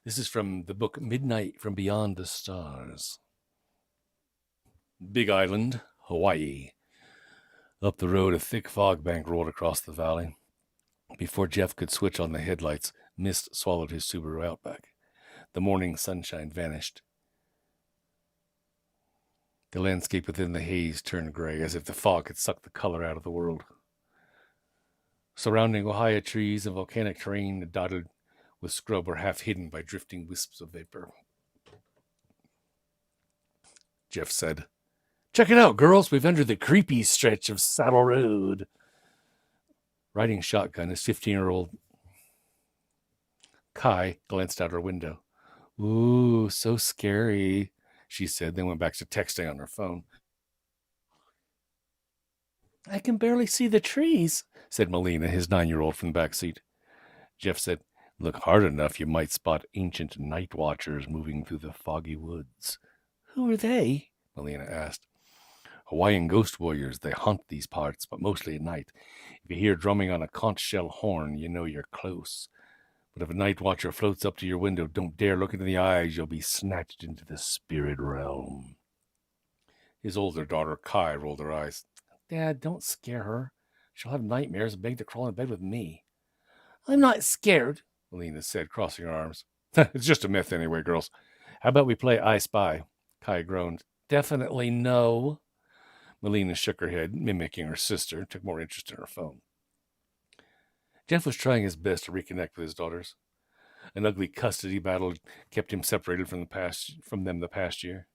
This is from the book Midnight from Beyond the Stars. Big Island, Hawaii. Up the road, a thick fog bank rolled across the valley. Before Jeff could switch on the headlights, mist swallowed his Subaru Outback. The morning sunshine vanished. The landscape within the haze turned gray, as if the fog had sucked the color out of the world. Surrounding Ōhi'a trees and volcanic terrain dotted with scrub were half hidden by drifting wisps of vapor. Jeff said, "Check it out, girls. We've entered the creepy stretch of Saddle Road." Riding shotgun, his 15-year-old Kai glanced out her window. "Ooh, so scary," she said, then went back to texting on her phone. "I can barely see the trees," said Melina, his 9-year-old, from the back seat. Jeff said, "Look hard enough, you might spot ancient night watchers moving through the foggy woods." "Who are they?" Melina asked. "Hawaiian ghost warriors. They haunt these parts, but mostly at night. If you hear drumming on a conch shell horn, you know you're close. But if a night watcher floats up to your window, don't dare look into the eyes. You'll be snatched into the spirit realm." His older daughter, Kai, rolled her eyes. "Dad, don't scare her. She'll have nightmares and beg to crawl in bed with me." "I'm not scared," Melina said, crossing her arms. "It's just a myth anyway, girls. How about we play I Spy?" Kai groaned. "Definitely no." Melina shook her head, mimicking her sister, took more interest in her phone. Jeff was trying his best to reconnect with his daughters. An ugly custody battle kept him separated from them the past year.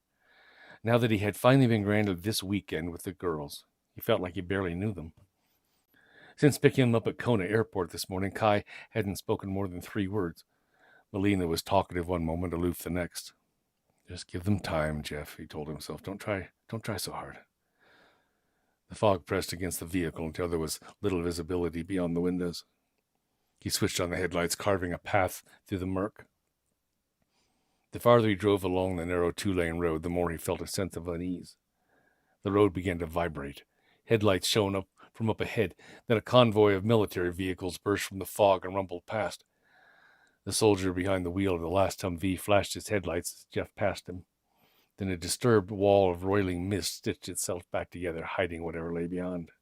Now that he had finally been granted this weekend with the girls, he felt like he barely knew them. Since picking him up at Kona Airport this morning, Kai hadn't spoken more than 3 words. Melina was talkative one moment, aloof the next. "Just give them time, Jeff," he told himself. Don't try so hard." The fog pressed against the vehicle until there was little visibility beyond the windows. He switched on the headlights, carving a path through the murk. The farther he drove along the narrow 2-lane road, the more he felt a sense of unease. The road began to vibrate. Headlights shone up from up ahead. Then a convoy of military vehicles burst from the fog and rumbled past. The soldier behind the wheel of the last Humvee flashed his headlights as Jeff passed him. Then a disturbed wall of roiling mist stitched itself back together, hiding whatever lay beyond.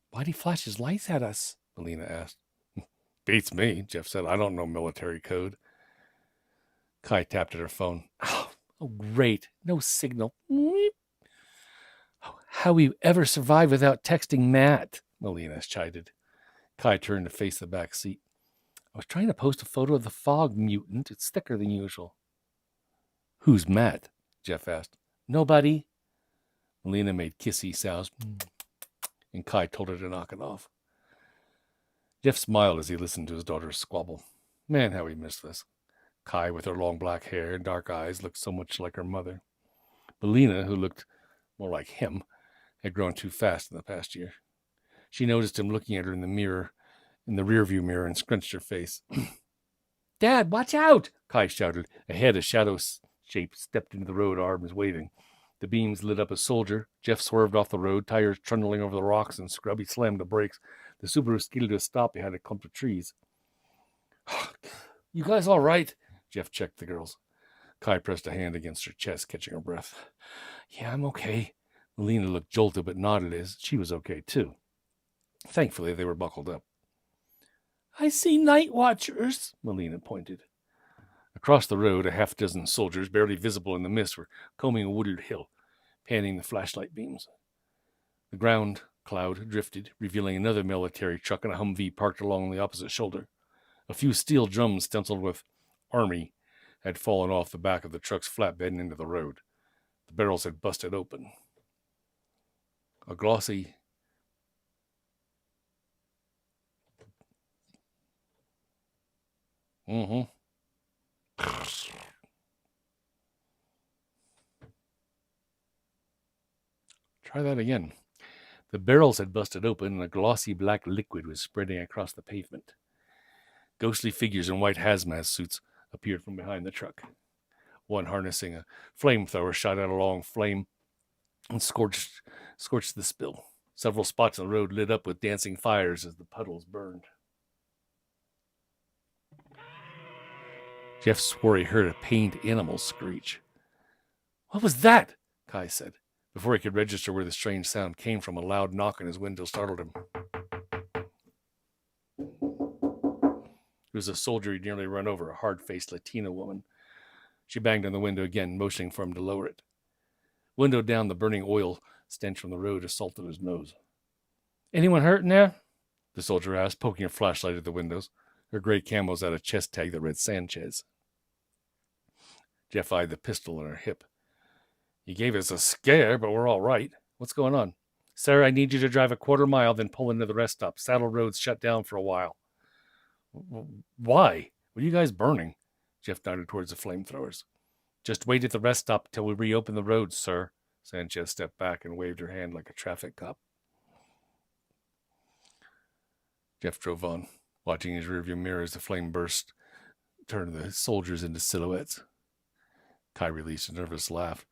"Why'd he flash his lights at us?" Melina asked. "Beats me," Jeff said. "I don't know military code." Kai tapped at her phone. Oh, great. No signal. "How we ever survive without texting Matt?" Melina chided. Kai turned to face the back seat. "I was trying to post a photo of the fog mutant. It's thicker than usual." "Who's Matt?" Jeff asked. "Nobody." Melina made kissy sounds, and Kai told her to knock it off. Jeff smiled as he listened to his daughter's squabble. Man, how he missed this. Kai, with her long black hair and dark eyes, looked so much like her mother. Melina, who looked more like him, had grown too fast in the past year. She noticed him looking at her in the rearview mirror, and scrunched her face. "Dad, watch out!" Kai shouted. Ahead, a shadow shape stepped into the road, arms waving. The beams lit up a soldier. Jeff swerved off the road, tires trundling over the rocks and scrub. He slammed the brakes. The Subaru skidded to a stop behind a clump of trees. "You guys all right?" Jeff checked the girls. Kai pressed a hand against her chest, catching her breath. "Yeah, I'm okay." Melina looked jolted but nodded as she was okay, too. Thankfully, they were buckled up. "I see night watchers," Melina pointed. Across the road, a half-dozen soldiers, barely visible in the mist, were combing a wooded hill, panning the flashlight beams. The ground cloud drifted, revealing another military truck and a Humvee parked along the opposite shoulder. A few steel drums stenciled with Army had fallen off the back of the truck's flatbed and into the road. The barrels had busted open. A glossy Try that again. The barrels had busted open, and a glossy black liquid was spreading across the pavement. Ghostly figures in white hazmat suits appeared from behind the truck. One harnessing a flamethrower shot out a long flame and scorched the spill. Several spots on the road lit up with dancing fires as the puddles burned. Jeff swore he heard a pained animal screech. What was that? Kai said. Before he could register where the strange sound came from, a loud knock on his window startled him. It was a soldier he'd nearly run over, a hard-faced Latina woman. She banged on the window again, motioning for him to lower it. Window down, the burning oil stench from the road assaulted his nose. Anyone hurt in there? The soldier asked, poking a flashlight at the windows. Her gray camos had a chest tag that read Sanchez. Jeff eyed the pistol on her hip. You gave us a scare, but we're all right. What's going on? Sir, I need you to drive a quarter mile, then pull into the rest stop. Saddle Road's shut down for a while. Why? What are you guys burning? Jeff nodded towards the flamethrowers. Just wait at the rest stop till we reopen the roads, sir. Sanchez stepped back and waved her hand like a traffic cop. Jeff drove on, watching his rearview mirror as the flame burst, turned the soldiers into silhouettes. Kai released a nervous laugh.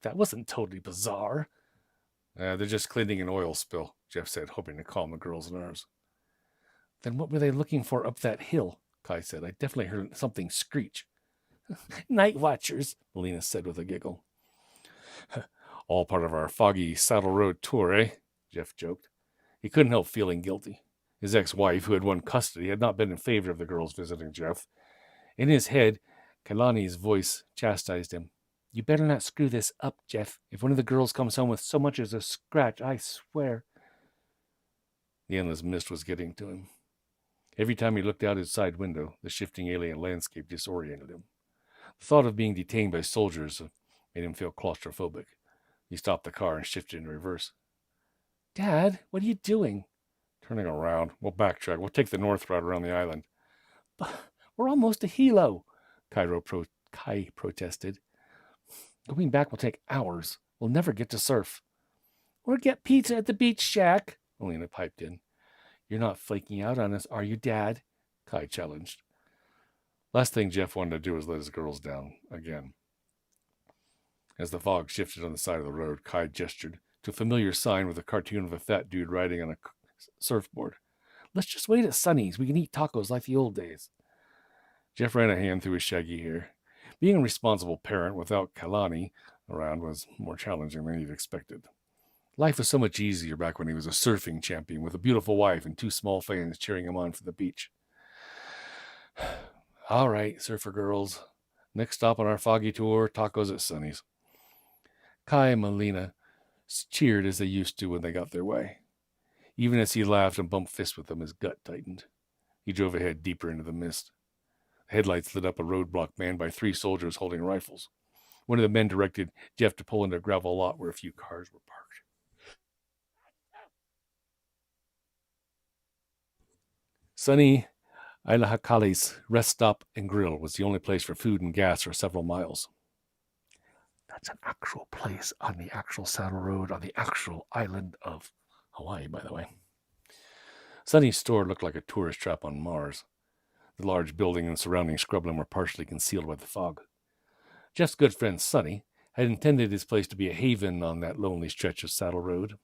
That wasn't totally bizarre. They're just cleaning an oil spill, Jeff said, hoping to calm the girl's nerves. Then what were they looking for up that hill? Kai said. I definitely heard something screech. Night watchers, Melina said with a giggle. All part of our foggy Saddle Road tour, eh? Jeff joked. He couldn't help feeling guilty. His ex-wife, who had won custody, had not been in favor of the girls visiting Jeff. In his head, Kalani's voice chastised him. You better not screw this up, Jeff. If one of the girls comes home with so much as a scratch, I swear. The endless mist was getting to him. Every time he looked out his side window, the shifting alien landscape disoriented him. The thought of being detained by soldiers made him feel claustrophobic. He stopped the car and shifted in reverse. Dad, what are you doing? Turning around. We'll backtrack. We'll take the north route around the island. But we're almost to Hilo, Kai protested. Going back will take hours. We'll never get to surf. Or get pizza at the beach shack, Melina piped in. You're not flaking out on us, are you, Dad? Kai challenged. Last thing Jeff wanted to do was let his girls down again. As the fog shifted on the side of the road, Kai gestured to a familiar sign with a cartoon of a fat dude riding on a surfboard. Let's just wait at Sunny's. We can eat tacos like the old days. Jeff ran a hand through his shaggy hair. Being a responsible parent without Kalani around was more challenging than he'd expected. Life was so much easier back when he was a surfing champion with a beautiful wife and two small fans cheering him on from the beach. All right, surfer girls. Next stop on our foggy tour, tacos at Sunny's. Kai and Melina cheered as they used to when they got their way. Even as he laughed and bumped fists with them, his gut tightened. He drove ahead deeper into the mist. The headlights lit up a roadblock manned by 3 soldiers holding rifles. One of the men directed Jeff to pull into a gravel lot where a few cars were parked. Sunny Ailahakali's rest stop and grill was the only place for food and gas for several miles. That's an actual place on the actual Saddle Road on the actual island of Hawaii, by the way. Sunny's store looked like a tourist trap on Mars. The large building and surrounding scrubland were partially concealed by the fog. Jeff's good friend Sunny had intended his place to be a haven on that lonely stretch of Saddle Road.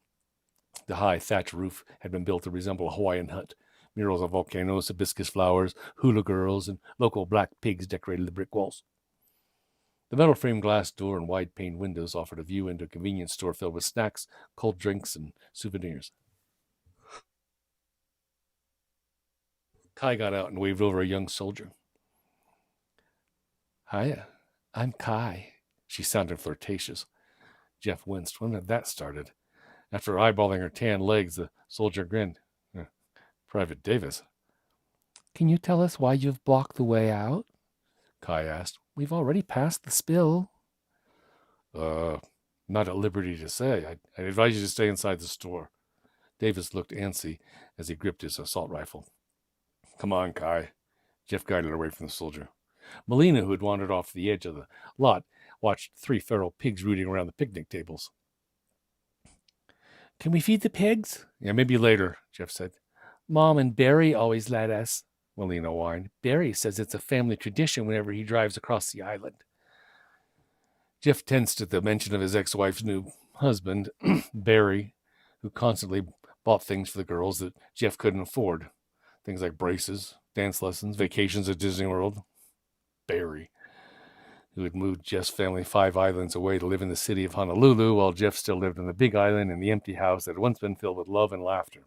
The high thatch roof had been built to resemble a Hawaiian hut. Murals of volcanoes, hibiscus flowers, hula girls, and local black pigs decorated the brick walls. The metal frame glass door and wide pane windows offered a view into a convenience store filled with snacks, cold drinks, and souvenirs. Kai got out and waved over a young soldier. Hiya, I'm Kai. She sounded flirtatious. Jeff winced. When had that started? After eyeballing her tan legs, the soldier grinned. Private Davis. Can you tell us why you've blocked the way out? Kai asked. We've already passed the spill. Not at liberty to say. I advise you to stay inside the store. Davis looked antsy as he gripped his assault rifle. Come on, Kai. Jeff guided away from the soldier. Melina, who had wandered off the edge of the lot, watched 3 feral pigs rooting around the picnic tables. Can we feed the pigs? Yeah, maybe later, Jeff said. Mom and Barry always let us, Melina whined. Barry says it's a family tradition whenever he drives across the island. Jeff tensed at the mention of his ex-wife's new husband, Barry, who constantly bought things for the girls that Jeff couldn't afford. Things like braces, dance lessons, vacations at Disney World. Barry, who had moved Jeff's family 5 islands away to live in the city of Honolulu, while Jeff still lived on the big island in the empty house that had once been filled with love and laughter.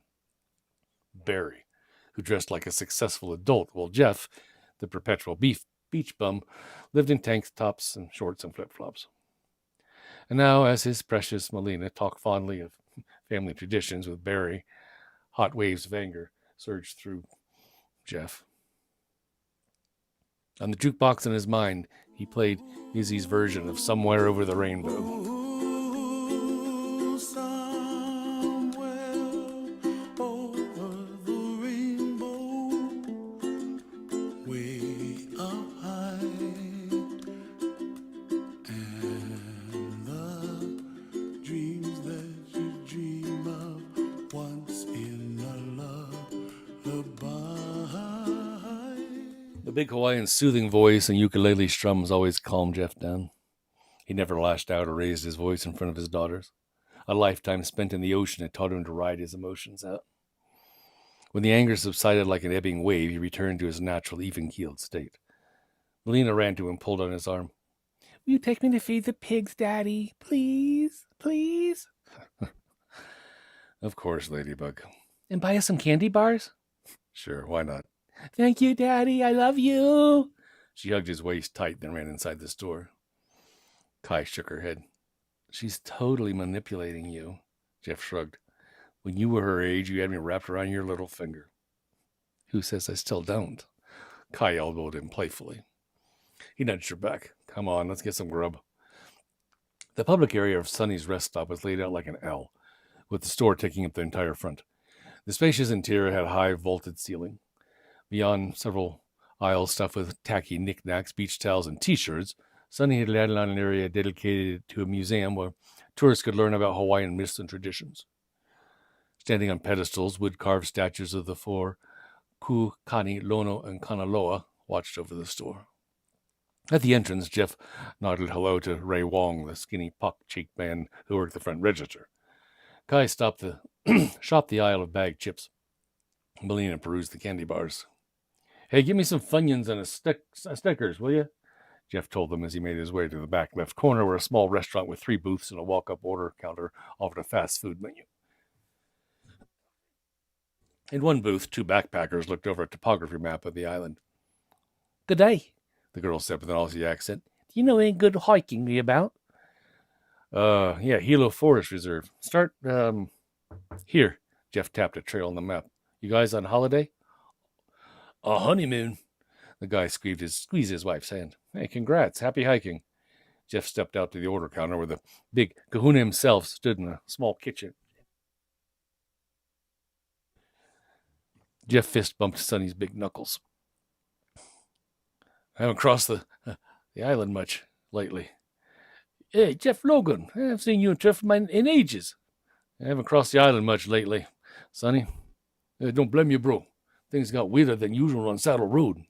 Barry, who dressed like a successful adult, while Jeff, the perpetual beach bum, lived in tank tops and shorts and flip-flops. And now, as his precious Melina talked fondly of family traditions with Barry, hot waves of anger surged through Jeff. On the jukebox in his mind, he played Izzy's version of Somewhere Over the Rainbow. The big Hawaiian soothing voice and ukulele strums always calmed Jeff down. He never lashed out or raised his voice in front of his daughters. A lifetime spent in the ocean had taught him to ride his emotions out. When the anger subsided like an ebbing wave, he returned to his natural, even-keeled state. Melina ran to him and pulled on his arm. "Will you take me to feed the pigs, Daddy? Please? Please?" "Of course, Ladybug." "And buy us some candy bars?" "Sure, why not?" "Thank you, Daddy. I love you." She hugged his waist tight, then ran inside the store. Kai shook her head. "She's totally manipulating you." Jeff shrugged. "When you were her age, you had me wrapped around your little finger." "Who says I still don't?" Kai elbowed him playfully. He nudged her back. "Come on, let's get some grub." The public area of Sonny's rest stop was laid out like an L, with the store taking up the entire front. The spacious interior had a high vaulted ceiling. Beyond several aisles stuffed with tacky knickknacks, beach towels, and T-shirts, Sonny had laid out an area dedicated to a museum where tourists could learn about Hawaiian myths and traditions. Standing on pedestals, wood-carved statues of the 4 Ku, Kani, Lono, and Kanaloa watched over the store. At the entrance, Jeff nodded hello to Ray Wong, the skinny, pock-cheeked man who worked the front register. Kai shopped the aisle of bagged chips. Melina perused the candy bars. "Hey, give me some Funyuns and a Snickers, will you?" Jeff told them as he made his way to the back left corner, where a small restaurant with 3 booths and a walk-up order counter offered a fast food menu. In one booth, 2 backpackers looked over a topography map of the island. "Good day," the girl said with an Aussie accent. "Do you know any good hiking me about?" Yeah, Hilo Forest Reserve. Start, here." Jeff tapped a trail on the map. "You guys on holiday?" "A honeymoon." The guy squeezed his wife's hand. "Hey, congrats. Happy hiking." Jeff stepped out to the order counter where the big kahuna himself stood in a small kitchen. Jeff fist bumped Sonny's big knuckles. "I haven't crossed the island much lately." "Hey, Jeff Logan. I haven't seen you and Trev in ages." "I haven't crossed the island much lately, Sonny." "Don't blame you, bro. Things got weirder than usual on Saddle Road."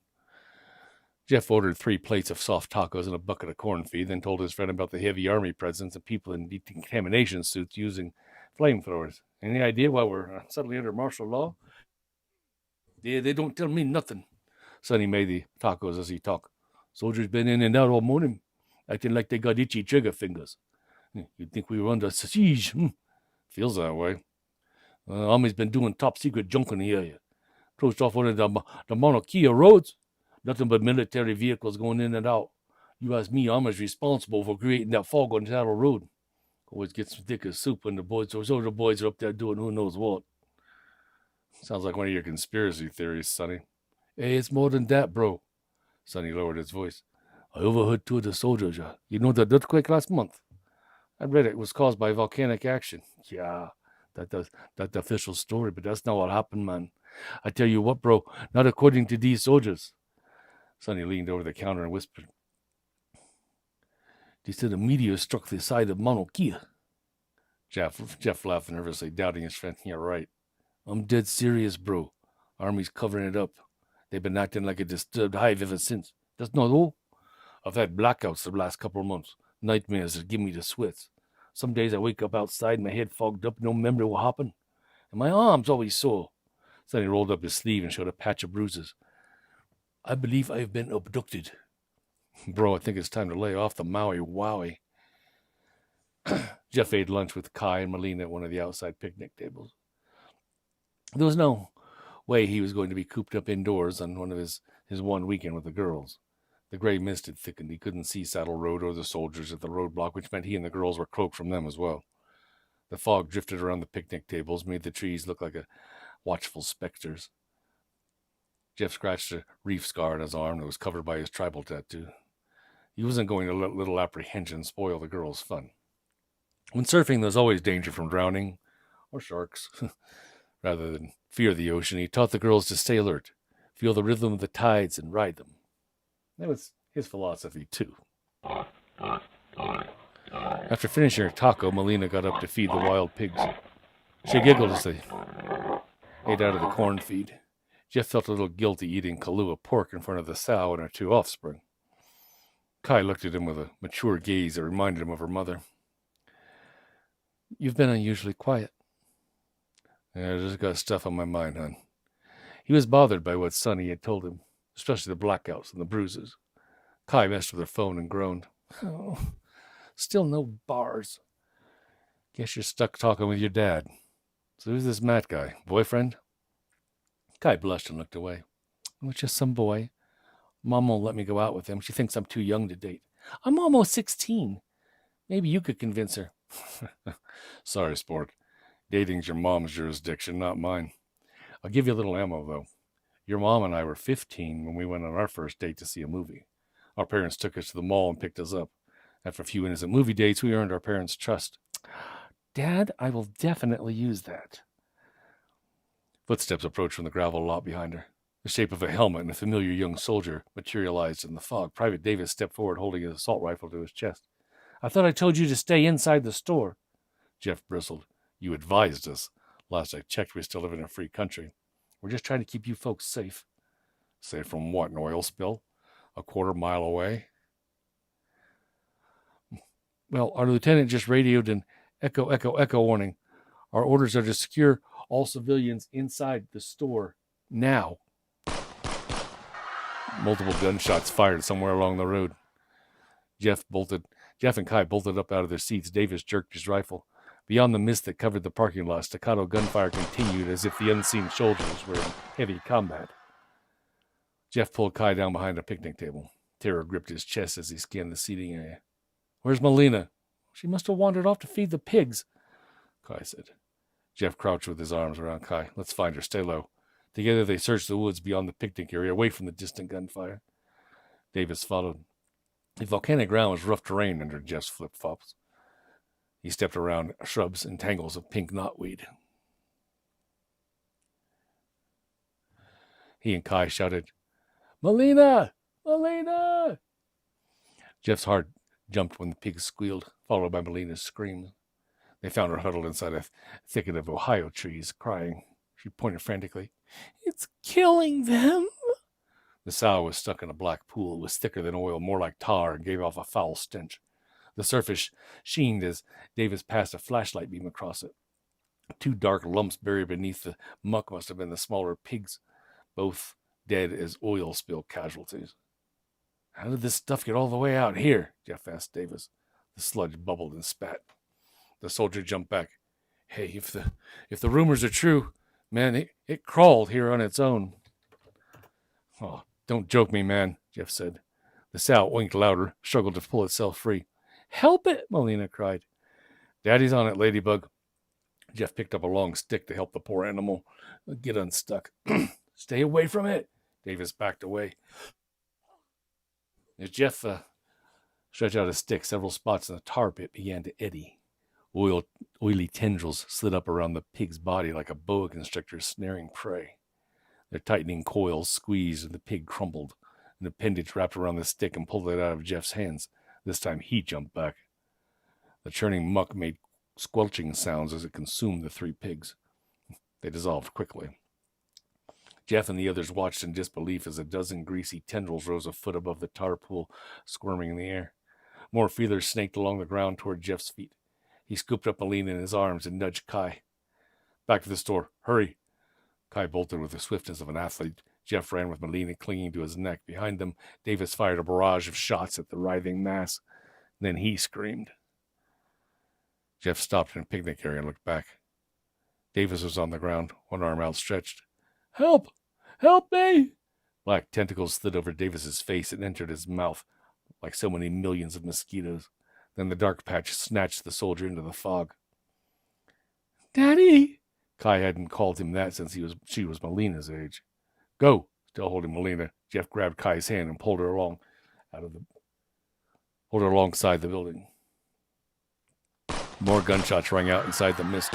Jeff ordered 3 plates of soft tacos and a bucket of corn feed, then told his friend about the heavy army presence and people in decontamination suits using flamethrowers. "Any idea why we're suddenly under martial law?" "Yeah, they don't tell me nothing." Sonny made the tacos as he talked. "Soldiers been in and out all morning, acting like they got itchy trigger fingers. You'd think we were under siege. Feels that way. Army's been doing top secret junk in the area. Closed off one of the Mauna Kea roads. Nothing but military vehicles going in and out. You ask me, Army's responsible for creating that fog on Saddle Road. Always gets thick as soup when those other boys are up there doing who knows what." "Sounds like one of your conspiracy theories, Sonny." "Hey, it's more than that, bro." Sonny lowered his voice. "I overheard 2 of the soldiers. You know the earthquake last month? I read it was caused by volcanic action." "Yeah, that's the official story, but that's not what happened, man. I tell you what, bro, not according to these soldiers." Sonny leaned over the counter and whispered. "They said a meteor struck the side of Mauna Kea." Jeff laughed nervously, doubting his friend. "Yeah, right. I'm dead serious, bro. Army's covering it up. They've been acting like a disturbed hive ever since. That's not all. I've had blackouts the last couple of months. Nightmares that give me the sweats. Some days I wake up outside, my head fogged up, no memory what happened. And my arm's always sore." Sonny rolled up his sleeve and showed a patch of bruises. "I believe I have been abducted." Bro, I think it's time to lay off the Maui Wowie. Jeff ate lunch with Kai and Melina at one of the outside picnic tables. There was no way he was going to be cooped up indoors on one of his one weekend with the girls. The gray mist had thickened. He couldn't see Saddle Road or the soldiers at the roadblock, which meant he and the girls were cloaked from them as well. The fog drifted around the picnic tables, made the trees look like watchful specters. Jeff scratched a reef scar on his arm that was covered by his tribal tattoo. He wasn't going to let little apprehension spoil the girls' fun. When surfing, there's always danger from drowning or sharks. Rather than fear the ocean, he taught the girls to stay alert, feel the rhythm of the tides, and ride them. That was his philosophy, too. After finishing her taco, Melina got up to feed the wild pigs. She giggled as they ate out of the corn feed. Jeff felt a little guilty eating Kahlua pork in front of the sow and her two offspring. Kai looked at him with a mature gaze that reminded him of her mother. You've been unusually quiet. Yeah, I just got stuff on my mind, hon. He was bothered by what Sonny had told him, especially the blackouts and the bruises. Kai messed with her phone and groaned. Oh, still no bars. Guess you're stuck talking with your dad. So who's this Matt guy? Boyfriend? Kai blushed and looked away. It was just some boy. Mom won't let me go out with him. She thinks I'm too young to date. I'm almost 16. Maybe you could convince her. Sorry, sport. Dating's your mom's jurisdiction, not mine. I'll give you a little ammo, though. Your mom and I were 15 when we went on our first date to see a movie. Our parents took us to the mall and picked us up. After a few innocent movie dates, we earned our parents' trust. Dad, I will definitely use that. Footsteps approached from the gravel lot behind her. The shape of a helmet and a familiar young soldier materialized in the fog. Private Davis stepped forward, holding his assault rifle to his chest. I thought I told you to stay inside the store. Jeff bristled. You advised us. Last I checked, we still live in a free country. We're just trying to keep you folks safe. Safe from what, an oil spill? A quarter-mile away? Well, our lieutenant just radioed an echo, echo, echo warning. Our orders are to secure all civilians inside the store now. Multiple gunshots fired somewhere along the road. Jeff and Kai bolted up out of their seats. Davis jerked his rifle. Beyond the mist that covered the parking lot, staccato gunfire continued as if the unseen soldiers were in heavy combat. Jeff pulled Kai down behind a picnic table. Terror gripped his chest as he scanned the seating area. Where's Melina? She must have wandered off to feed the pigs, Kai said. Jeff crouched with his arms around Kai. Let's find her. Stay low. Together they searched the woods beyond the picnic area, away from the distant gunfire. Davis followed. The volcanic ground was rough terrain under Jeff's flip-flops. He stepped around shrubs and tangles of pink knotweed. He and Kai shouted, Melina! Melina! Jeff's heart jumped when the pigs squealed, followed by Melina's screams. They found her huddled inside a thicket of Ohio trees, crying. She pointed frantically. It's killing them! The sow was stuck in a black pool. It was thicker than oil, more like tar, and gave off a foul stench. The surface sheened as Davis passed a flashlight beam across it. Two dark lumps buried beneath the muck must have been the smaller pigs, both dead as oil spill casualties. How did this stuff get all the way out here? Jeff asked Davis. The sludge bubbled and spat. The soldier jumped back. Hey, if the rumors are true, man, it crawled here on its own. Oh, don't joke me, man, Jeff said. The sow winked louder, struggled to pull itself free. Help it, Melina cried. Daddy's on it, Ladybug. Jeff picked up a long stick to help the poor animal get unstuck. Stay away from it. Davis backed away. As Jeff stretched out a stick, several spots in the tar pit began to eddy. Oily tendrils slid up around the pig's body like a boa constrictor snaring prey. Their tightening coils squeezed and the pig crumpled. An appendage wrapped around the stick and pulled it out of Jeff's hands. This time he jumped back. The churning muck made squelching sounds as it consumed the three pigs. They dissolved quickly. Jeff and the others watched in disbelief as a dozen greasy tendrils rose a foot above the tar pool, squirming in the air. More feelers snaked along the ground toward Jeff's feet. He scooped up Melina in his arms and nudged Kai. Back to the store. Hurry. Kai bolted with the swiftness of an athlete. Jeff ran with Molina clinging to his neck. Behind them, Davis fired a barrage of shots at the writhing mass. Then he screamed. Jeff stopped in a picnic area and looked back. Davis was on the ground, one arm outstretched. "Help! Help me!" Black tentacles slid over Davis's face and entered his mouth like so many millions of mosquitoes. Then the dark patch snatched the soldier into the fog. "Daddy!" Kai hadn't called him that since she was Molina's age. "Go!" Still holding Molina, Jeff grabbed Kai's hand and pulled her alongside the building. More gunshots rang out inside the mist.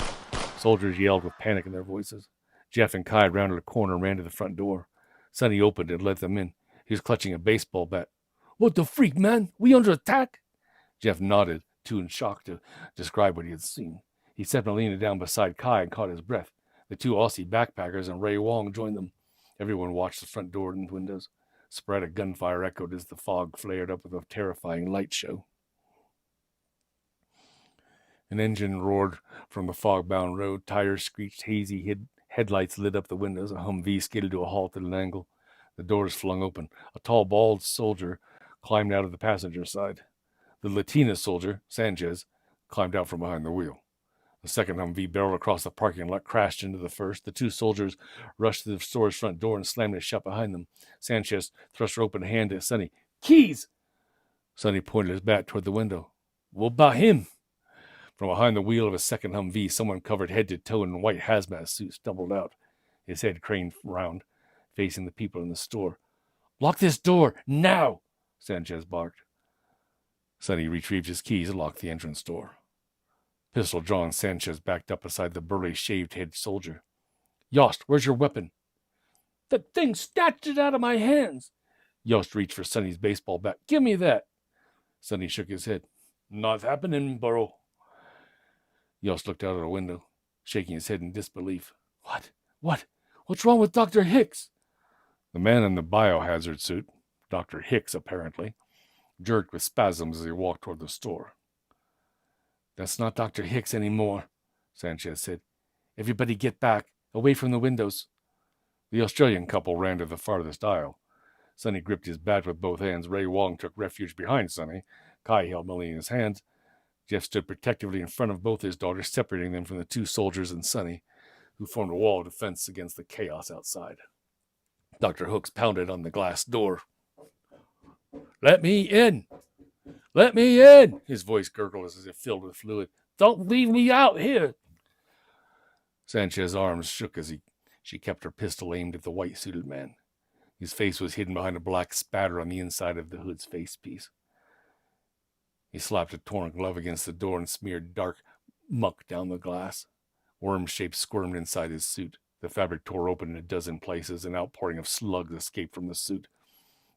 Soldiers yelled with panic in their voices. Jeff and Kai rounded a corner and ran to the front door. Sonny opened and let them in. He was clutching a baseball bat. "What the freak, man? We under attack?" Jeff nodded, too in shock to describe what he had seen. He set Molina down beside Kai and caught his breath. The two Aussie backpackers and Ray Wong joined them. Everyone watched the front door and windows. Sporadic gunfire echoed as the fog flared up with a terrifying light show. An engine roared from the fog-bound road. Tires screeched hazy. Headlights lit up the windows. A Humvee skidded to a halt at an angle. The doors flung open. A tall, bald soldier climbed out of the passenger side. The Latina soldier, Sanchez, climbed out from behind the wheel. The second Humvee barreled across the parking lot, crashed into the first. The two soldiers rushed to the store's front door and slammed it shut behind them. Sanchez thrust her open hand at Sonny. "Keys!" Sonny pointed his bat toward the window. "What about him?" From behind the wheel of a second Humvee, someone covered head to toe in a white hazmat suit stumbled out. His head craned round, facing the people in the store. "Lock this door, now!" Sanchez barked. Sonny retrieved his keys and locked the entrance door. Pistol drawn, Sanchez backed up beside the burly, shaved-head soldier. "Yost, where's your weapon?" "The thing snatched it out of my hands." Yost reached for Sonny's baseball bat. "Give me that." Sonny shook his head. "Not happening, bro." Yost looked out of the window, shaking his head in disbelief. What's wrong with Dr. Hicks?" The man in the biohazard suit, Dr. Hicks apparently, jerked with spasms as he walked toward the store. "That's not Dr. Hicks anymore," Sanchez said. "Everybody get back, away from the windows." The Australian couple ran to the farthest aisle. Sonny gripped his bat with both hands. Ray Wong took refuge behind Sonny. Kai held Molina's hands. Jeff stood protectively in front of both his daughters, separating them from the two soldiers and Sonny, who formed a wall of defense against the chaos outside. Dr. Hooks pounded on the glass door. "Let me in! Let me in!" His voice gurgled as if filled with fluid. "Don't leave me out here!" Sanchez's arms shook as she kept her pistol aimed at the white-suited man. His face was hidden behind a black spatter on the inside of the hood's facepiece. He slapped a torn glove against the door and smeared dark muck down the glass. Worm shapes squirmed inside his suit. The fabric tore open in a dozen places. An outpouring of slugs escaped from the suit.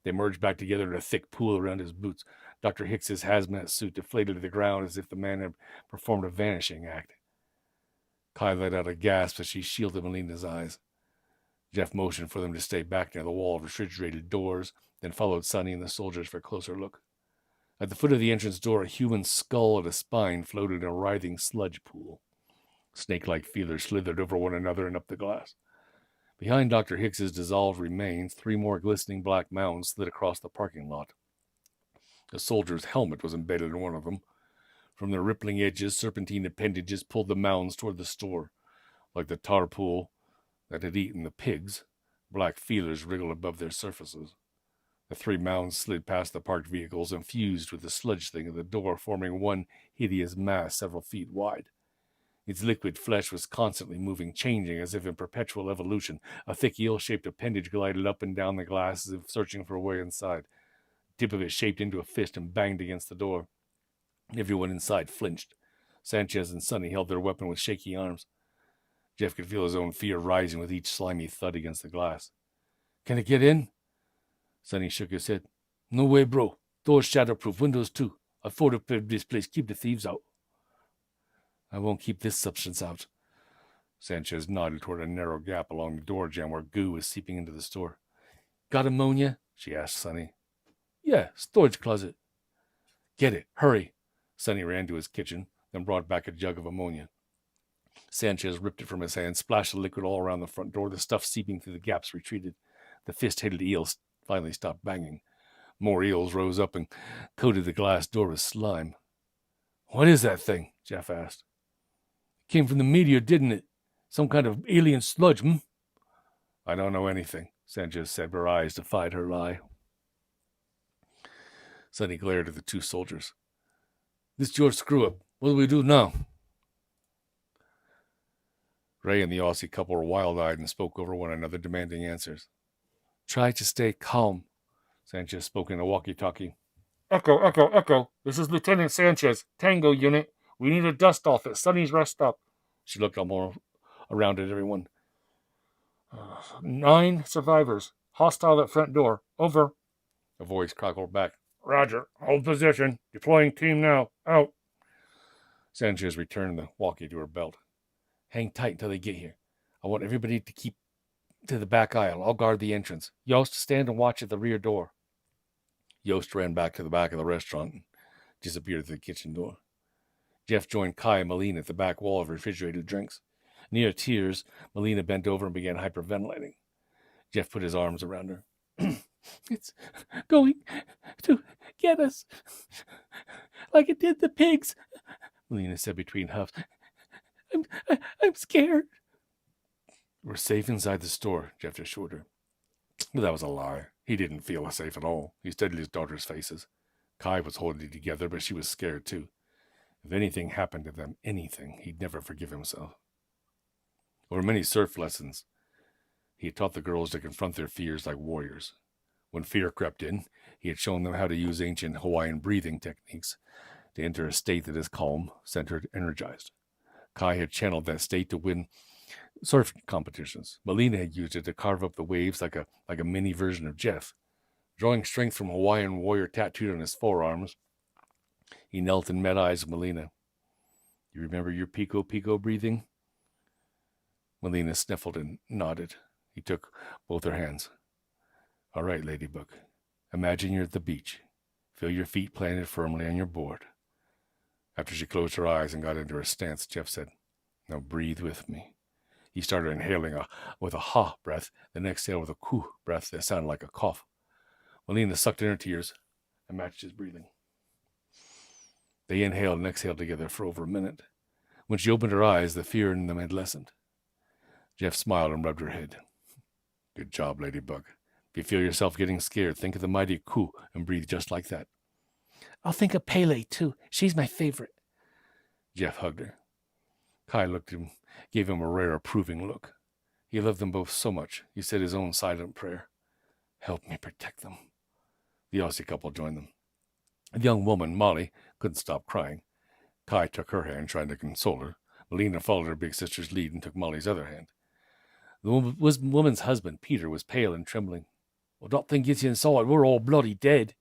They merged back together in a thick pool around his boots. Dr. Hicks's hazmat suit deflated to the ground as if the man had performed a vanishing act. Kai let out a gasp as she shielded Molina's eyes. Jeff motioned for them to stay back near the wall of refrigerated doors, then followed Sonny and the soldiers for a closer look. At the foot of the entrance door, a human skull and a spine floated in a writhing sludge pool. Snake-like feelers slithered over one another and up the glass. Behind Dr. Hicks's dissolved remains, 3 more glistening black mounds slid across the parking lot. A soldier's helmet was embedded in one of them. From their rippling edges, serpentine appendages pulled the mounds toward the store. Like the tar pool that had eaten the pigs, black feelers wriggled above their surfaces. The 3 mounds slid past the parked vehicles and fused with the sludge thing at the door, forming one hideous mass several feet wide. Its liquid flesh was constantly moving, changing as if in perpetual evolution. A thick eel-shaped appendage glided up and down the glass as if searching for a way inside. The tip of it shaped into a fist and banged against the door. Everyone inside flinched. Sanchez and Sonny held their weapon with shaky arms. Jeff could feel his own fear rising with each slimy thud against the glass. "Can it get in?" Sonny shook his head. "No way, bro. Doors shatterproof, windows too. I fortified this place, keep the thieves out." "I won't keep this substance out." Sanchez nodded toward a narrow gap along the door jamb where goo was seeping into the store. "Got ammonia?" she asked Sonny. "Yeah, storage closet." "Get it, hurry." Sonny ran to his kitchen, then brought back a jug of ammonia. Sanchez ripped it from his hand, splashed the liquid all around the front door. The stuff seeping through the gaps retreated. The fist-headed eels finally stopped banging. More eels rose up and coated the glass door with slime. "What is that thing?" Jeff asked. "It came from the meteor, didn't it? Some kind of alien sludge, hmm?" "I don't know anything," Sanchez said, but her eyes defied her lie. Sonny glared at the two soldiers. "This your screw-up. What do we do now?" Ray and the Aussie couple were wild-eyed and spoke over one another, demanding answers. "Try to stay calm," Sanchez spoke in a walkie-talkie. Echo. This is Lieutenant Sanchez, Tango Unit. We need a dust-off at Sonny's rest stop." She looked around at everyone. 9 survivors. Hostile at front door. Over. A voice crackled back. "Roger. Hold position. Deploying team now. Out." Sanchez returned the walkie to her belt. "Hang tight until they get here. I want everybody to keep to the back aisle. I'll guard the entrance. Yost, stand and watch at the rear door." Yost ran back to the back of the restaurant and disappeared at the kitchen door. Jeff joined Kai and Melina at the back wall of refrigerated drinks. Near tears, Melina bent over and began hyperventilating. Jeff put his arms around her. "It's going to get us, like it did the pigs," Melina said between huffs. I'm scared." "We're safe inside the store," Jeff assured her. But that was a lie. He didn't feel safe at all. He studied his daughter's faces. Kai was holding it together, but she was scared too. If anything happened to them, he'd never forgive himself. Over many surf lessons, he had taught the girls to confront their fears like warriors. When fear crept in, he had shown them how to use ancient Hawaiian breathing techniques to enter a state that is calm, centered, energized. Kai had channeled that state to win surf competitions. Melina had used it to carve up the waves like a mini version of Jeff. Drawing strength from Hawaiian warrior tattooed on his forearms, he knelt and met eyes with Melina. "You remember your pico breathing?" Melina sniffled and nodded. He took both her hands. "All right, Ladybug. Imagine you're at the beach. Feel your feet planted firmly on your board." After she closed her eyes and got into her stance, Jeff said, "Now breathe with me." He started inhaling with a ha breath, then exhaled with a ku breath that sounded like a cough. Melina sucked in her tears and matched his breathing. They inhaled and exhaled together for over a minute. When she opened her eyes, the fear in them had lessened. Jeff smiled and rubbed her head. "Good job, Ladybug. If you feel yourself getting scared, think of the mighty Ku and breathe just like that." "I'll think of Pele, too. She's my favorite." Jeff hugged her. Kai looked at him, gave him a rare approving look. He loved them both so much, he said his own silent prayer. "Help me protect them." The Aussie couple joined them. The young woman, Molly, couldn't stop crying. Kai took her hand, trying to console her. Melina followed her big sister's lead and took Molly's other hand. The woman's husband, Peter, was pale and trembling. "Well, that thing gets you inside, we're all bloody dead."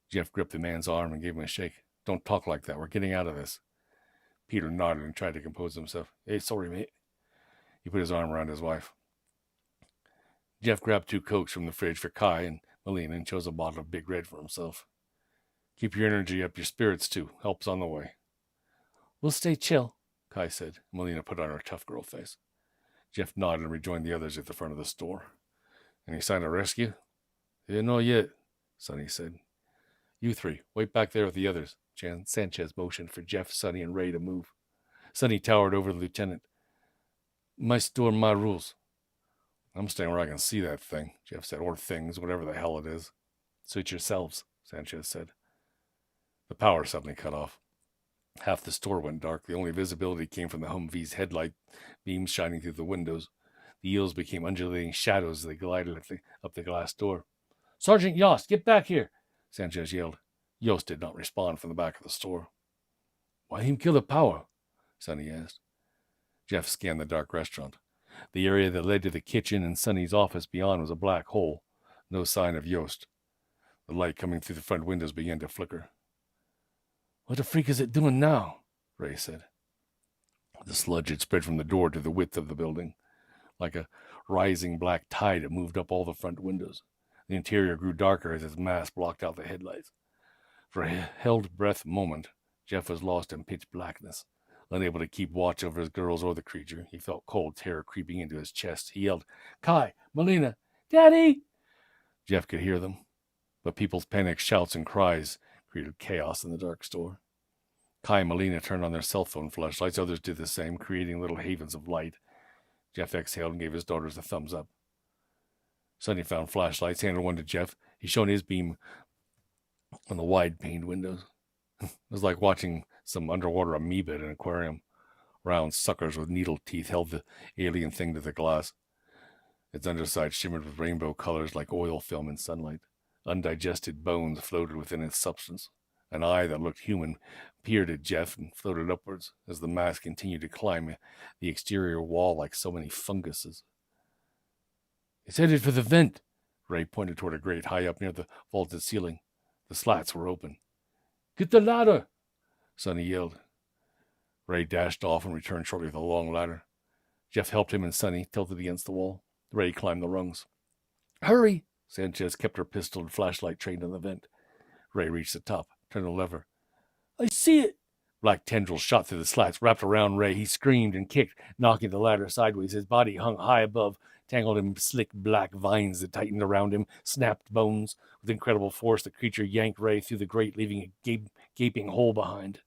Jeff gripped the man's arm and gave him a shake. "Don't talk like that. We're getting out of this." Peter nodded and tried to compose himself. "Hey, sorry, mate." He put his arm around his wife. Jeff grabbed 2 Cokes from the fridge for Kai and Melina and chose a bottle of Big Red for himself. "Keep your energy up, your spirits too. Help's on the way." "We'll stay chill," Kai said. Melina put on her tough girl face. Jeff nodded and rejoined the others at the front of the store. "Any sign of rescue?" "Yeah, not yet," Sonny said. "You 3, wait back there with the others." Sanchez motioned for Jeff, Sonny, and Ray to move. Sonny towered over the lieutenant. "My store, my rules." "I'm staying where I can see that thing," Jeff said, "or things, whatever the hell it is." "Suit yourselves," Sanchez said. The power suddenly cut off. Half the store went dark. The only visibility came from the Humvee's headlight beams shining through the windows. The eels became undulating shadows as they glided up the glass door. "Sergeant Yost, get back here!" Sanchez yelled. Yost did not respond from the back of the store. "Why him kill the power?" Sonny asked. Jeff scanned the dark restaurant. The area that led to the kitchen and Sonny's office beyond was a black hole. No sign of Yost. The light coming through the front windows began to flicker. "What the freak is it doing now?" Ray said. The sludge had spread from the door to the width of the building. Like a rising black tide, it moved up all the front windows. The interior grew darker as its mass blocked out the headlights. For a held-breath moment, Jeff was lost in pitch blackness. Unable to keep watch over his girls or the creature, he felt cold terror creeping into his chest. He yelled, "Kai, Melina, Daddy! Jeff could hear them, but people's panicked shouts and cries created chaos in the dark store. Kai and Melina turned on their cell phone flashlights. Others did the same, creating little havens of light. Jeff exhaled and gave his daughters a thumbs up. Sonny found flashlights, handed one to Jeff. He shone his beam on the wide-paned windows. It was like watching some underwater amoeba in an aquarium. Round suckers with needle teeth held the alien thing to the glass. Its underside shimmered with rainbow colors like oil film in sunlight. Undigested bones floated within its substance. An eye that looked human peered at Jeff and floated upwards as the mask continued to climb the exterior wall like so many funguses. It's headed for the vent. Ray pointed toward a grate high up near the vaulted ceiling. The slats were open. Get the ladder, Sonny yelled. Ray dashed off and returned shortly with a long ladder. Jeff helped him and Sonny, tilted against the wall. Ray climbed the rungs. Hurry! Sanchez kept her pistol and flashlight trained on the vent. Ray reached the top, turned the lever. I see it! Black tendrils shot through the slats, wrapped around Ray. He screamed and kicked, knocking the ladder sideways. His body hung high above, tangled in slick black vines that tightened around him, snapped bones. With incredible force, the creature yanked Ray through the grate, leaving a gaping hole behind.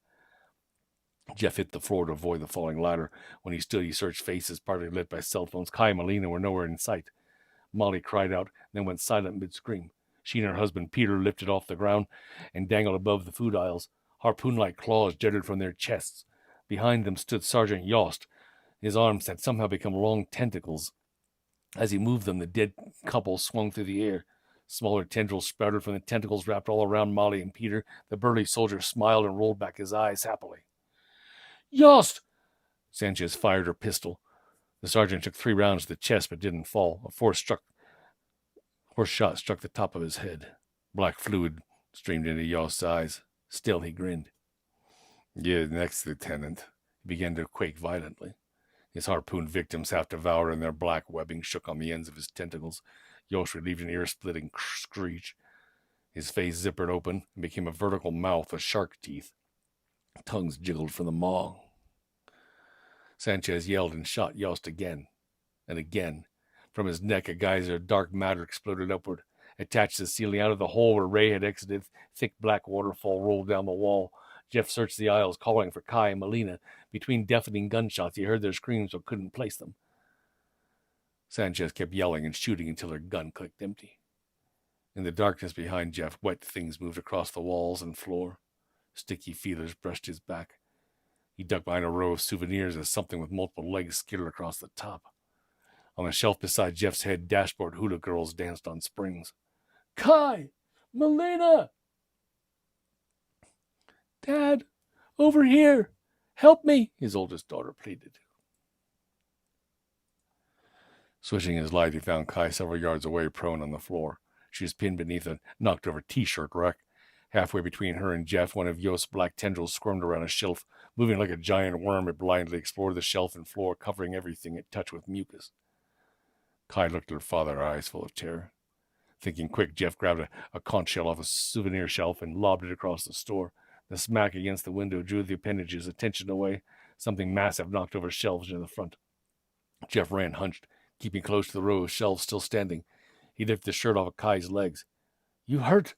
Jeff hit the floor to avoid the falling ladder. When he stood, he searched faces partly lit by cell phones. Kai and Melina were nowhere in sight. Molly cried out, then went silent mid-scream. She and her husband Peter lifted off the ground and dangled above the food aisles. Harpoon-like claws jutted from their chests. Behind them stood Sergeant Yost. His arms had somehow become long tentacles. As he moved them, the dead couple swung through the air. Smaller tendrils sprouted from the tentacles wrapped all around Molly and Peter. The burly soldier smiled and rolled back his eyes happily. Yost! Sanchez fired her pistol. The sergeant took 3 rounds to the chest but didn't fall. A fourth shot struck the top of his head. Black fluid streamed into Yost's eyes. Still he grinned. You're next, Lieutenant. He began to quake violently. His harpooned victims, half devoured in their black webbing, shook on the ends of his tentacles. Yost relieved an ear-splitting screech. His face zippered open and became a vertical mouth with shark teeth. Tongues jiggled from the maw. Sanchez yelled and shot Yost again and again. From his neck, a geyser of dark matter exploded upward, attached to the ceiling. Out of the hole where Ray had exited, thick black waterfall rolled down the wall. Jeff searched the aisles, calling for Kai and Melina. Between deafening gunshots, he heard their screams but couldn't place them. Sanchez kept yelling and shooting until her gun clicked empty. In the darkness behind Jeff, wet things moved across the walls and floor. Sticky feelers brushed his back. He ducked behind a row of souvenirs as something with multiple legs skittered across the top. On a shelf beside Jeff's head, dashboard hula girls danced on springs. Kai! Melina! Dad! Over here! Help me! His oldest daughter pleaded. Switching his light, he found Kai several yards away, prone on the floor. She was pinned beneath a knocked-over T-shirt rack. Halfway between her and Jeff, one of Yost's black tendrils squirmed around a shelf. Moving like a giant worm, it blindly explored the shelf and floor, covering everything it touched with mucus. Kai looked at her father, eyes full of terror. Thinking quick, Jeff grabbed a conch shell off a souvenir shelf and lobbed it across the store. The smack against the window drew the appendage's attention away. Something massive knocked over shelves near the front. Jeff ran hunched, keeping close to the row of shelves still standing. He lifted the shirt off of Kai's legs. You hurt?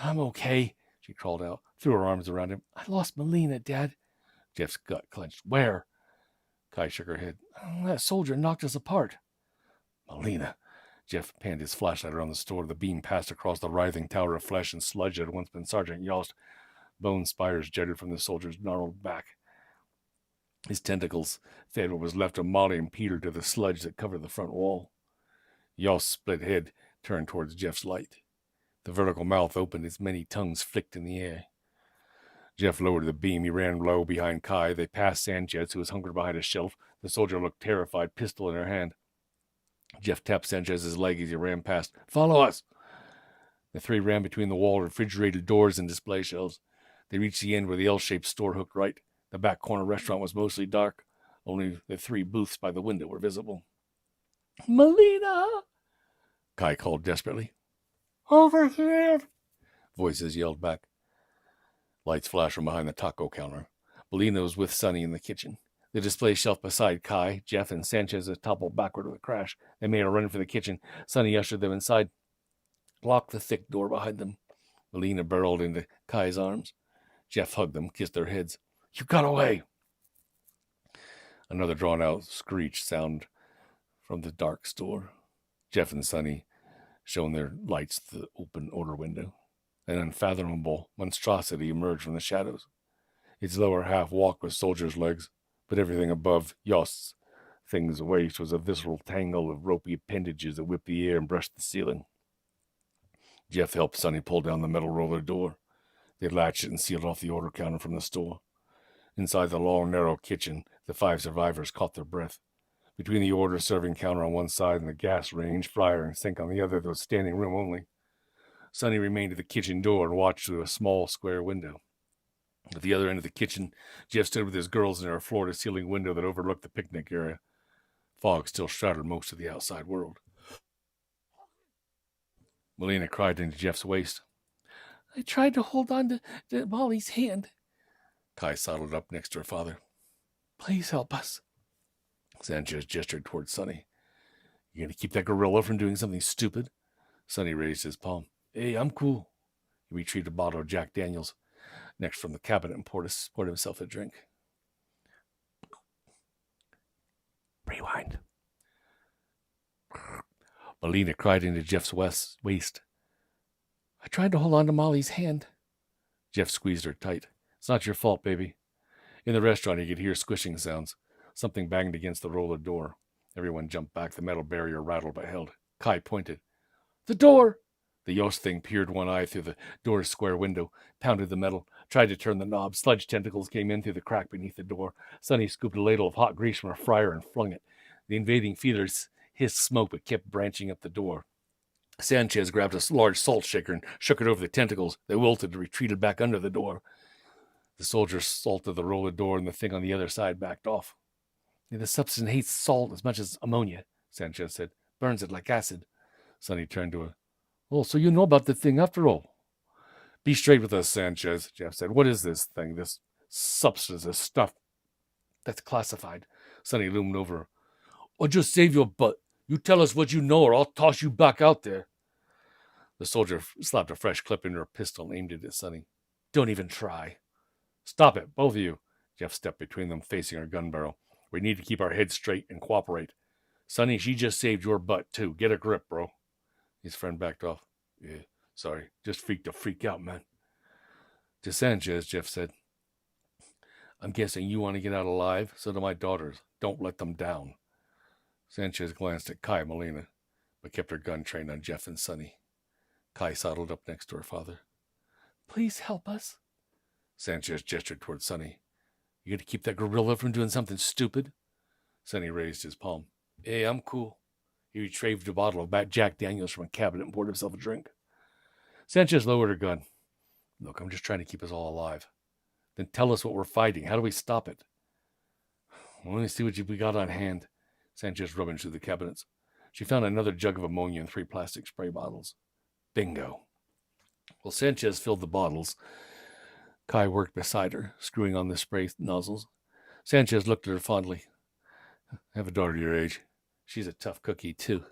I'm okay, she crawled out, threw her arms around him. I lost Melina, Dad. Jeff's gut clenched. Where? Kai shook her head. That soldier knocked us apart. Melina. Jeff panned his flashlight around the store. The beam passed across the writhing tower of flesh and sludge that had once been Sergeant Yost. Bone spires jutted from the soldier's gnarled back. His tentacles fed what was left of Molly and Peter to the sludge that covered the front wall. Yost's split head turned towards Jeff's light. The vertical mouth opened, its many tongues flicked in the air. Jeff lowered the beam. He ran low behind Kai. They passed Sanchez, who was hunkered behind a shelf. The soldier looked terrified, pistol in her hand. Jeff tapped Sanchez's leg as he ran past. Follow us! The three ran between the wall, refrigerated doors, and display shelves. They reached the end where the L-shaped store hooked right. The back corner restaurant was mostly dark. Only the 3 booths by the window were visible. Melina! Kai called desperately. Over here! Voices yelled back. Lights flashed from behind the taco counter. Melina was with Sonny in the kitchen. The display shelf beside Kai, Jeff, and Sanchez had toppled backward with a crash. They made a run for the kitchen. Sonny ushered them inside, locked the thick door behind them. Melina burrowed into Kai's arms. Jeff hugged them, kissed their heads. You got away! Another drawn-out screech sound from the dark store. Jeff and Sonny shone their lights through the open order window. An unfathomable monstrosity emerged from the shadows. Its lower half walked with soldiers' legs, but everything above Yost's thing's waist was a visceral tangle of ropey appendages that whipped the air and brushed the ceiling. Jeff helped Sonny pull down the metal roller door. They latched it and sealed off the order counter from the store. Inside the long, narrow kitchen, the 5 survivors caught their breath. Between the order serving counter on one side and the gas range, fryer, and sink on the other, there was standing room only. Sonny remained at the kitchen door and watched through a small square window. At the other end of the kitchen, Jeff stood with his girls near a floor-to-ceiling window that overlooked the picnic area. Fog still shrouded most of the outside world. Melina cried into Jeff's waist. I tried to hold on to Molly's hand. Kai sidled up next to her father. Please help us. Sanchez gestured toward Sonny. You going to keep that gorilla from doing something stupid? Sonny raised his palm. Hey, I'm cool. He retrieved a bottle of Jack Daniels next from the cabinet and poured himself a drink. Rewind. Melina cried into Jeff's waist. I tried to hold on to Molly's hand. Jeff squeezed her tight. It's not your fault, baby. In the restaurant, he could hear squishing sounds. Something banged against the roller door. Everyone jumped back. The metal barrier rattled but held. Kai pointed. The door! The Yost thing peered one eye through the door's square window, pounded the metal, tried to turn the knob. Sludge tentacles came in through the crack beneath the door. Sonny scooped a ladle of hot grease from a fryer and flung it. The invading feelers hissed smoke but kept branching up the door. Sanchez grabbed a large salt shaker and shook it over the tentacles. They wilted and retreated back under the door. The soldiers salted the roller door, and the thing on the other side backed off. The substance hates salt as much as ammonia, Sanchez said. Burns it like acid. Sonny turned to her. Oh, so you know about the thing after all. Be straight with us, Sanchez, Jeff said. What is this thing, this substance, this stuff that's classified? Sonny loomed over her. Or just save your butt. You tell us what you know or I'll toss you back out there. The soldier slapped a fresh clip into her pistol and aimed it at Sonny. Don't even try. Stop it, both of you. Jeff stepped between them, facing her gun barrel. We need to keep our heads straight and cooperate. Sonny, she just saved your butt, too. Get a grip, bro. His friend backed off. Yeah, sorry. Just freak out, man. To Sanchez, Jeff said, I'm guessing you want to get out alive? So do my daughters. Don't let them down. Sanchez glanced at Kai and Melina, but kept her gun trained on Jeff and Sonny. Kai sidled up next to her father. Please help us. Sanchez gestured toward Sonny. You going to keep that gorilla from doing something stupid? Sonny raised his palm. Hey, I'm cool. He retrieved a bottle of Jack Daniels from a cabinet and poured himself a drink. Sanchez lowered her gun. Look, I'm just trying to keep us all alive. Then tell us what we're fighting. How do we stop it? Well, let me see what we got on hand. Sanchez rummaged through the cabinets. She found another jug of ammonia and 3 plastic spray bottles. Bingo. While Sanchez filled the bottles, Kai worked beside her, screwing on the spray nozzles. Sanchez looked at her fondly. I have a daughter your age. She's a tough cookie, too.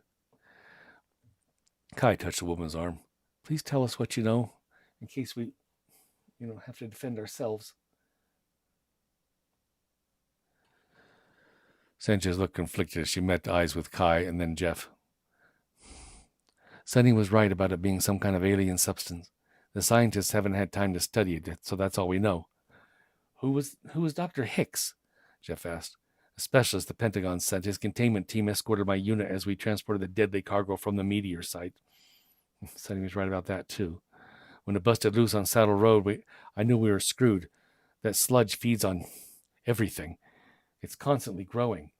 Kai touched the woman's arm. Please tell us what you know, in case we, have to defend ourselves. Sanchez looked conflicted as she met eyes with Kai and then Jeff. Sonny was right about it being some kind of alien substance. The scientists haven't had time to study it, so that's all we know. Who was Dr. Hicks? Jeff asked. A specialist the Pentagon sent. His containment team escorted my unit as we transported the deadly cargo from the meteor site. Sonny was right about that, too. When it busted loose on Saddle Road, I knew we were screwed. That sludge feeds on everything. It's constantly growing,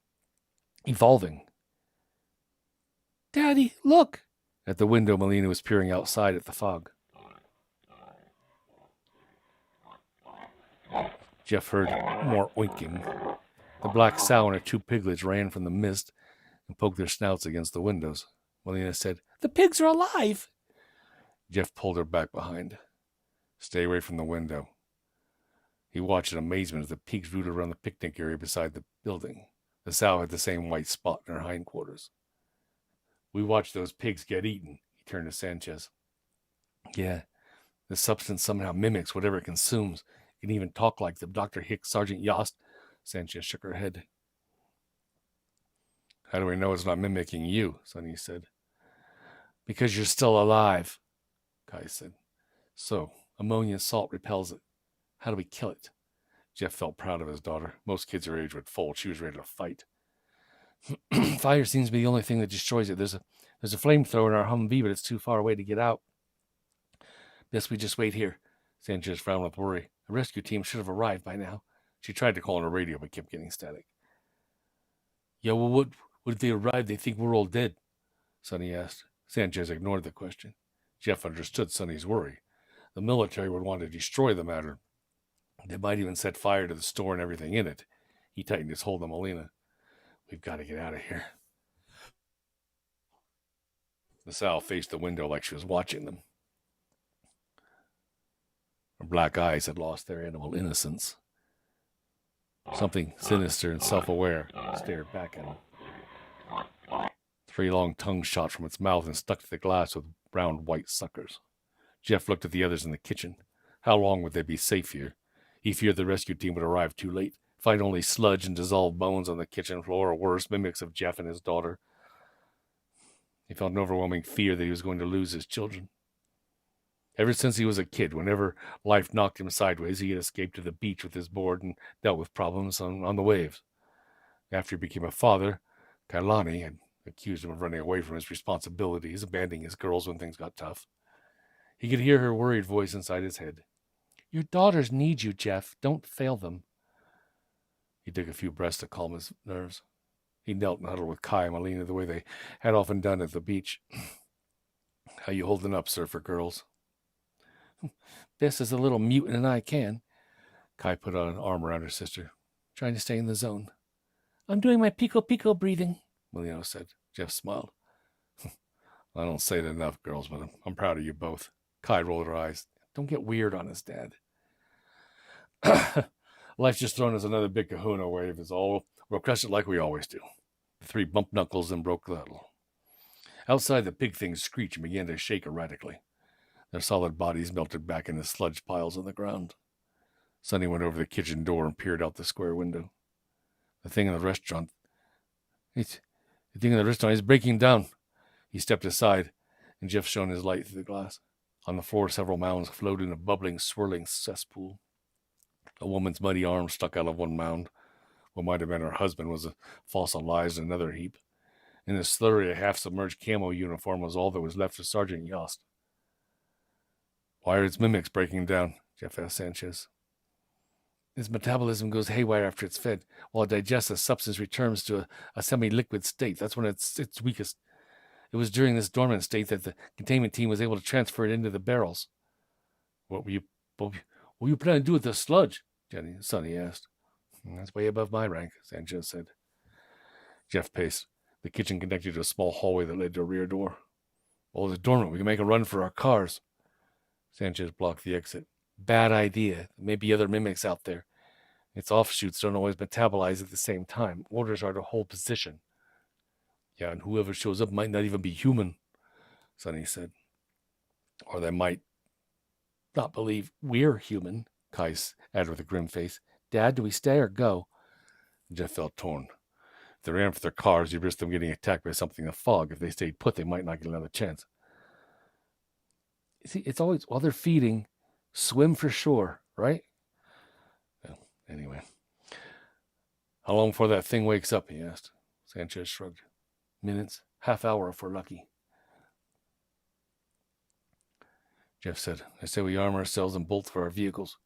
evolving. Daddy, look! At the window, Melina was peering outside at the fog. Jeff heard more oinking. The black sow and her 2 piglets ran from the mist and poked their snouts against the windows. Melina said, The pigs are alive! Jeff pulled her back behind. Stay away from the window. He watched in amazement as the pigs rooted around the picnic area beside the building. The sow had the same white spot in her hindquarters. We watched those pigs get eaten, he turned to Sanchez. Yeah, the substance somehow mimics whatever it consumes. It can even talk like them. Dr. Hicks, Sergeant Yost. Sanchez shook her head. How do we know it's not mimicking you? Sonny said. Because you're still alive, Kai said. So, ammonia salt repels it. How do we kill it? Jeff felt proud of his daughter. Most kids her age would fold. She was ready to fight. Fire seems to be the only thing that destroys it. There's a flamethrower in our Humvee, but it's too far away to get out. Best we just wait here. Sanchez frowned with worry. A rescue team should have arrived by now. She tried to call on her radio, but kept getting static. Yeah, well, what if they arrive? They think we're all dead, Sonny asked. Sanchez ignored the question. Jeff understood Sonny's worry. The military would want to destroy the matter. They might even set fire to the store and everything in it. He tightened his hold on Molina. We've got to get out of here. The sow faced the window like she was watching them. Her black eyes had lost their animal innocence. Something sinister and self-aware stared back at him. 3 long tongues shot from its mouth and stuck to the glass with round white suckers. Jeff looked at the others in the kitchen. How long would they be safe here? He feared the rescue team would arrive too late, find only sludge and dissolved bones on the kitchen floor, or worse, mimics of Jeff and his daughter. He felt an overwhelming fear that he was going to lose his children. Ever since he was a kid, whenever life knocked him sideways, he had escaped to the beach with his board and dealt with problems on the waves. After he became a father, Kailani had accused him of running away from his responsibilities, abandoning his girls when things got tough. He could hear her worried voice inside his head. Your daughters need you, Jeff. Don't fail them. He took a few breaths to calm his nerves. He knelt and huddled with Kai and Molina the way they had often done at the beach. How you holding up, surfer girls? Best as a little mutant and I can. Kai put on an arm around her sister, trying to stay in the zone. I'm doing my pico-pico breathing, Molina said. Jeff smiled. I don't say it enough, girls, but I'm proud of you both. Kai rolled her eyes. Don't get weird on us, Dad. Life's just thrown us another big kahuna wave. Is all. We'll crush it like we always do. The 3 bumped knuckles and broke the huddle. Outside, the pig things screeched and began to shake erratically. Their solid bodies melted back into sludge piles on the ground. Sonny went over the kitchen door and peered out the square window. The thing in the restaurant is breaking down. He stepped aside, and Jeff shone his light through the glass. On the floor, several mounds floated in a bubbling, swirling cesspool. A woman's muddy arm stuck out of one mound. What might have been her husband was fossilized in another heap. In the slurry, a half-submerged camo uniform was all that was left of Sergeant Yost. Why are its mimics breaking down? Jeff asked Sanchez. Its metabolism goes haywire after it's fed. While it digests, the substance returns to a semi-liquid state. That's when it's weakest. It was during this dormant state that the containment team was able to transfer it into the barrels. What were you planning to do with the sludge? Sonny asked. That's way above my rank, Sanchez said. Jeff paced. The kitchen connected to a small hallway that led to a rear door. Well, it's dormant. We can make a run for our cars. Sanchez blocked the exit. Bad idea. There may be other mimics out there. Its offshoots don't always metabolize at the same time. Orders are to hold position. Yeah, and whoever shows up might not even be human, Sonny said. Or they might not believe we're human, Kai added with a grim face. Dad, do we stay or go? Jeff felt torn. If they ran for their cars, he'd risk them getting attacked by something in the fog. If they stayed put, they might not get another chance. See, it's always, while they're feeding, swim for shore, right? Well, anyway. How long before that thing wakes up, he asked. Sanchez shrugged. Minutes, half hour if we're lucky. Jeff said, I say we arm ourselves and bolt for our vehicles.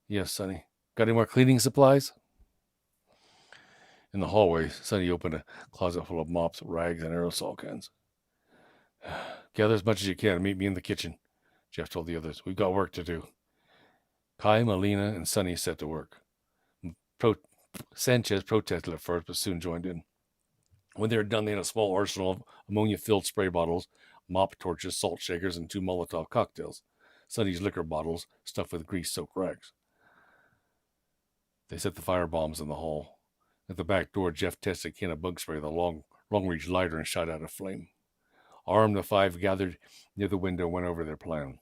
Yes, Sonny. Got any more cleaning supplies? In the hallway, Sonny opened a closet full of mops, rags, and aerosol cans. Gather as much as you can and meet me in the kitchen, Jeff told the others. We've got work to do. Kai, Molina, and Sonny set to work. Sanchez protested at first, but soon joined in. When they were done, they had a small arsenal of ammonia-filled spray bottles, mop torches, salt shakers, and 2 Molotov cocktails. Sonny's liquor bottles stuffed with grease-soaked rags. They set the fire bombs in the hall. At the back door, Jeff tested a can of bug spray with a long-range lighter and shot out a flame. Armed, the five gathered near the window and went over their plan.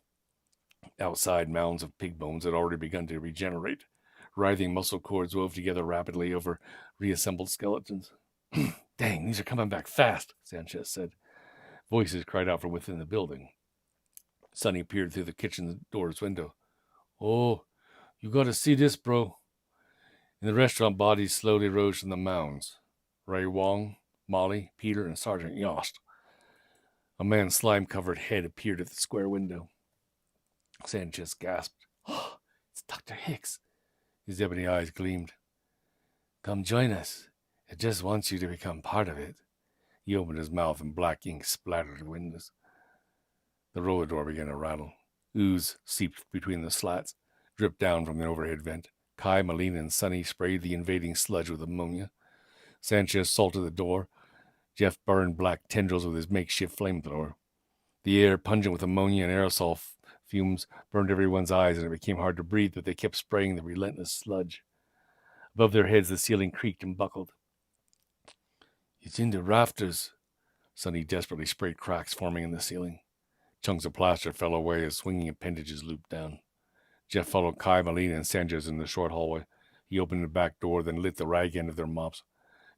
Outside, mounds of pig bones had already begun to regenerate. Writhing muscle cords wove together rapidly over reassembled skeletons. Dang, these are coming back fast, Sanchez said. Voices cried out from within the building. Sonny peered through the kitchen door's window. Oh, you gotta see this, bro. In the restaurant, bodies slowly rose from the mounds. Ray Wong, Molly, Peter, and Sergeant Yost. A man's slime-covered head appeared at the square window. Sanchez gasped. Oh, it's Dr. Hicks. His ebony eyes gleamed. Come join us. It just wants you to become part of it. He opened his mouth and black ink splattered the windows. The roller door began to rattle. Ooze seeped between the slats, dripped down from the overhead vent. Kai, Molina, and Sonny sprayed the invading sludge with ammonia. Sanchez salted the door. Jeff burned black tendrils with his makeshift flamethrower. The air, pungent with ammonia and aerosol fumes, burned everyone's eyes, and it became hard to breathe, but they kept spraying the relentless sludge. Above their heads, the ceiling creaked and buckled. It's in the rafters. Sonny desperately sprayed cracks forming in the ceiling. Chunks of plaster fell away as swinging appendages looped down. Jeff followed Kai, Molina, and Sanchez in the short hallway. He opened the back door, then lit the rag end of their mops.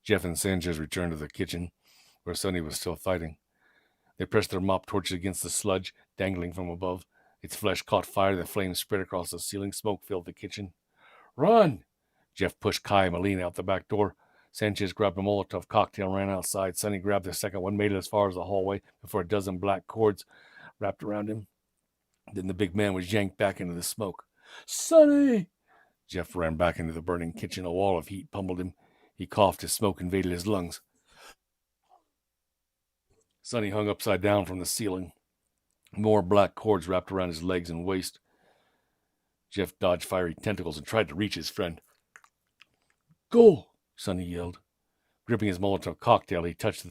Jeff and Sanchez returned to the kitchen, where Sonny was still fighting. They pressed their mop torches against the sludge dangling from above. Its flesh caught fire. The flames spread across the ceiling. Smoke filled the kitchen. Run! Jeff pushed Kai and Molina out the back door. Sanchez grabbed a Molotov cocktail and ran outside. Sonny grabbed the second one, made it as far as the hallway before a dozen black cords wrapped around him. Then the big man was yanked back into the smoke. Sonny! Jeff ran back into the burning kitchen. A wall of heat pummeled him. He coughed as smoke invaded his lungs. Sonny hung upside down from the ceiling. More black cords wrapped around his legs and waist. Jeff dodged fiery tentacles and tried to reach his friend. Go! Sonny yelled. Gripping his Molotov cocktail, he touched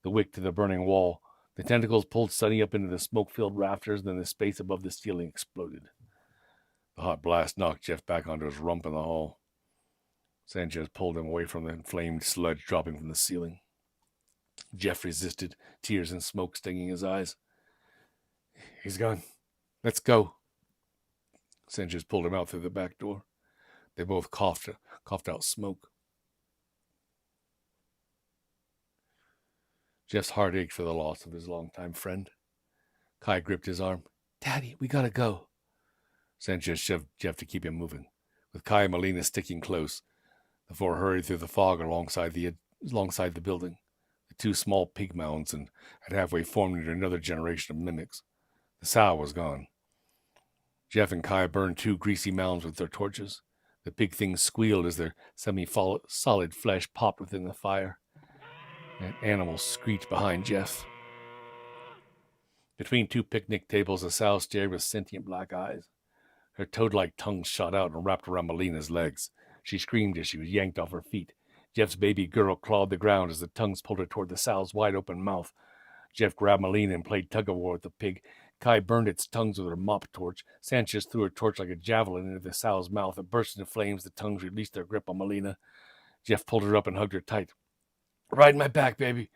the wick to the burning wall. The tentacles pulled Sonny up into the smoke-filled rafters, then the space above the ceiling exploded. The hot blast knocked Jeff back onto his rump in the hall. Sanchez pulled him away from the inflamed sludge dropping from the ceiling. Jeff resisted, tears and smoke stinging his eyes. He's gone. Let's go. Sanchez pulled him out through the back door. They both coughed out smoke. Jeff's heart ached for the loss of his longtime friend. Kai gripped his arm. Daddy, we gotta go. Sanchez shoved Jeff to keep him moving. With Kai and Molina sticking close, the four hurried through the fog alongside the building. The two small pig mounds had halfway formed into another generation of mimics. The sow was gone. Jeff and Kai burned two greasy mounds with their torches. The pig things squealed as their semi-solid flesh popped within the fire. An animal screeched behind Jeff. Between two picnic tables, the sow stared with sentient black eyes. Her toad-like tongue shot out and wrapped around Molina's legs. She screamed as she was yanked off her feet. Jeff's baby girl clawed the ground as the tongues pulled her toward the sow's wide-open mouth. Jeff grabbed Molina and played tug-of-war with the pig. Kai burned its tongues with her mop torch. Sanchez threw her torch like a javelin into the sow's mouth. It burst into flames. The tongues released their grip on Molina. Jeff pulled her up and hugged her tight. Ride my back, baby.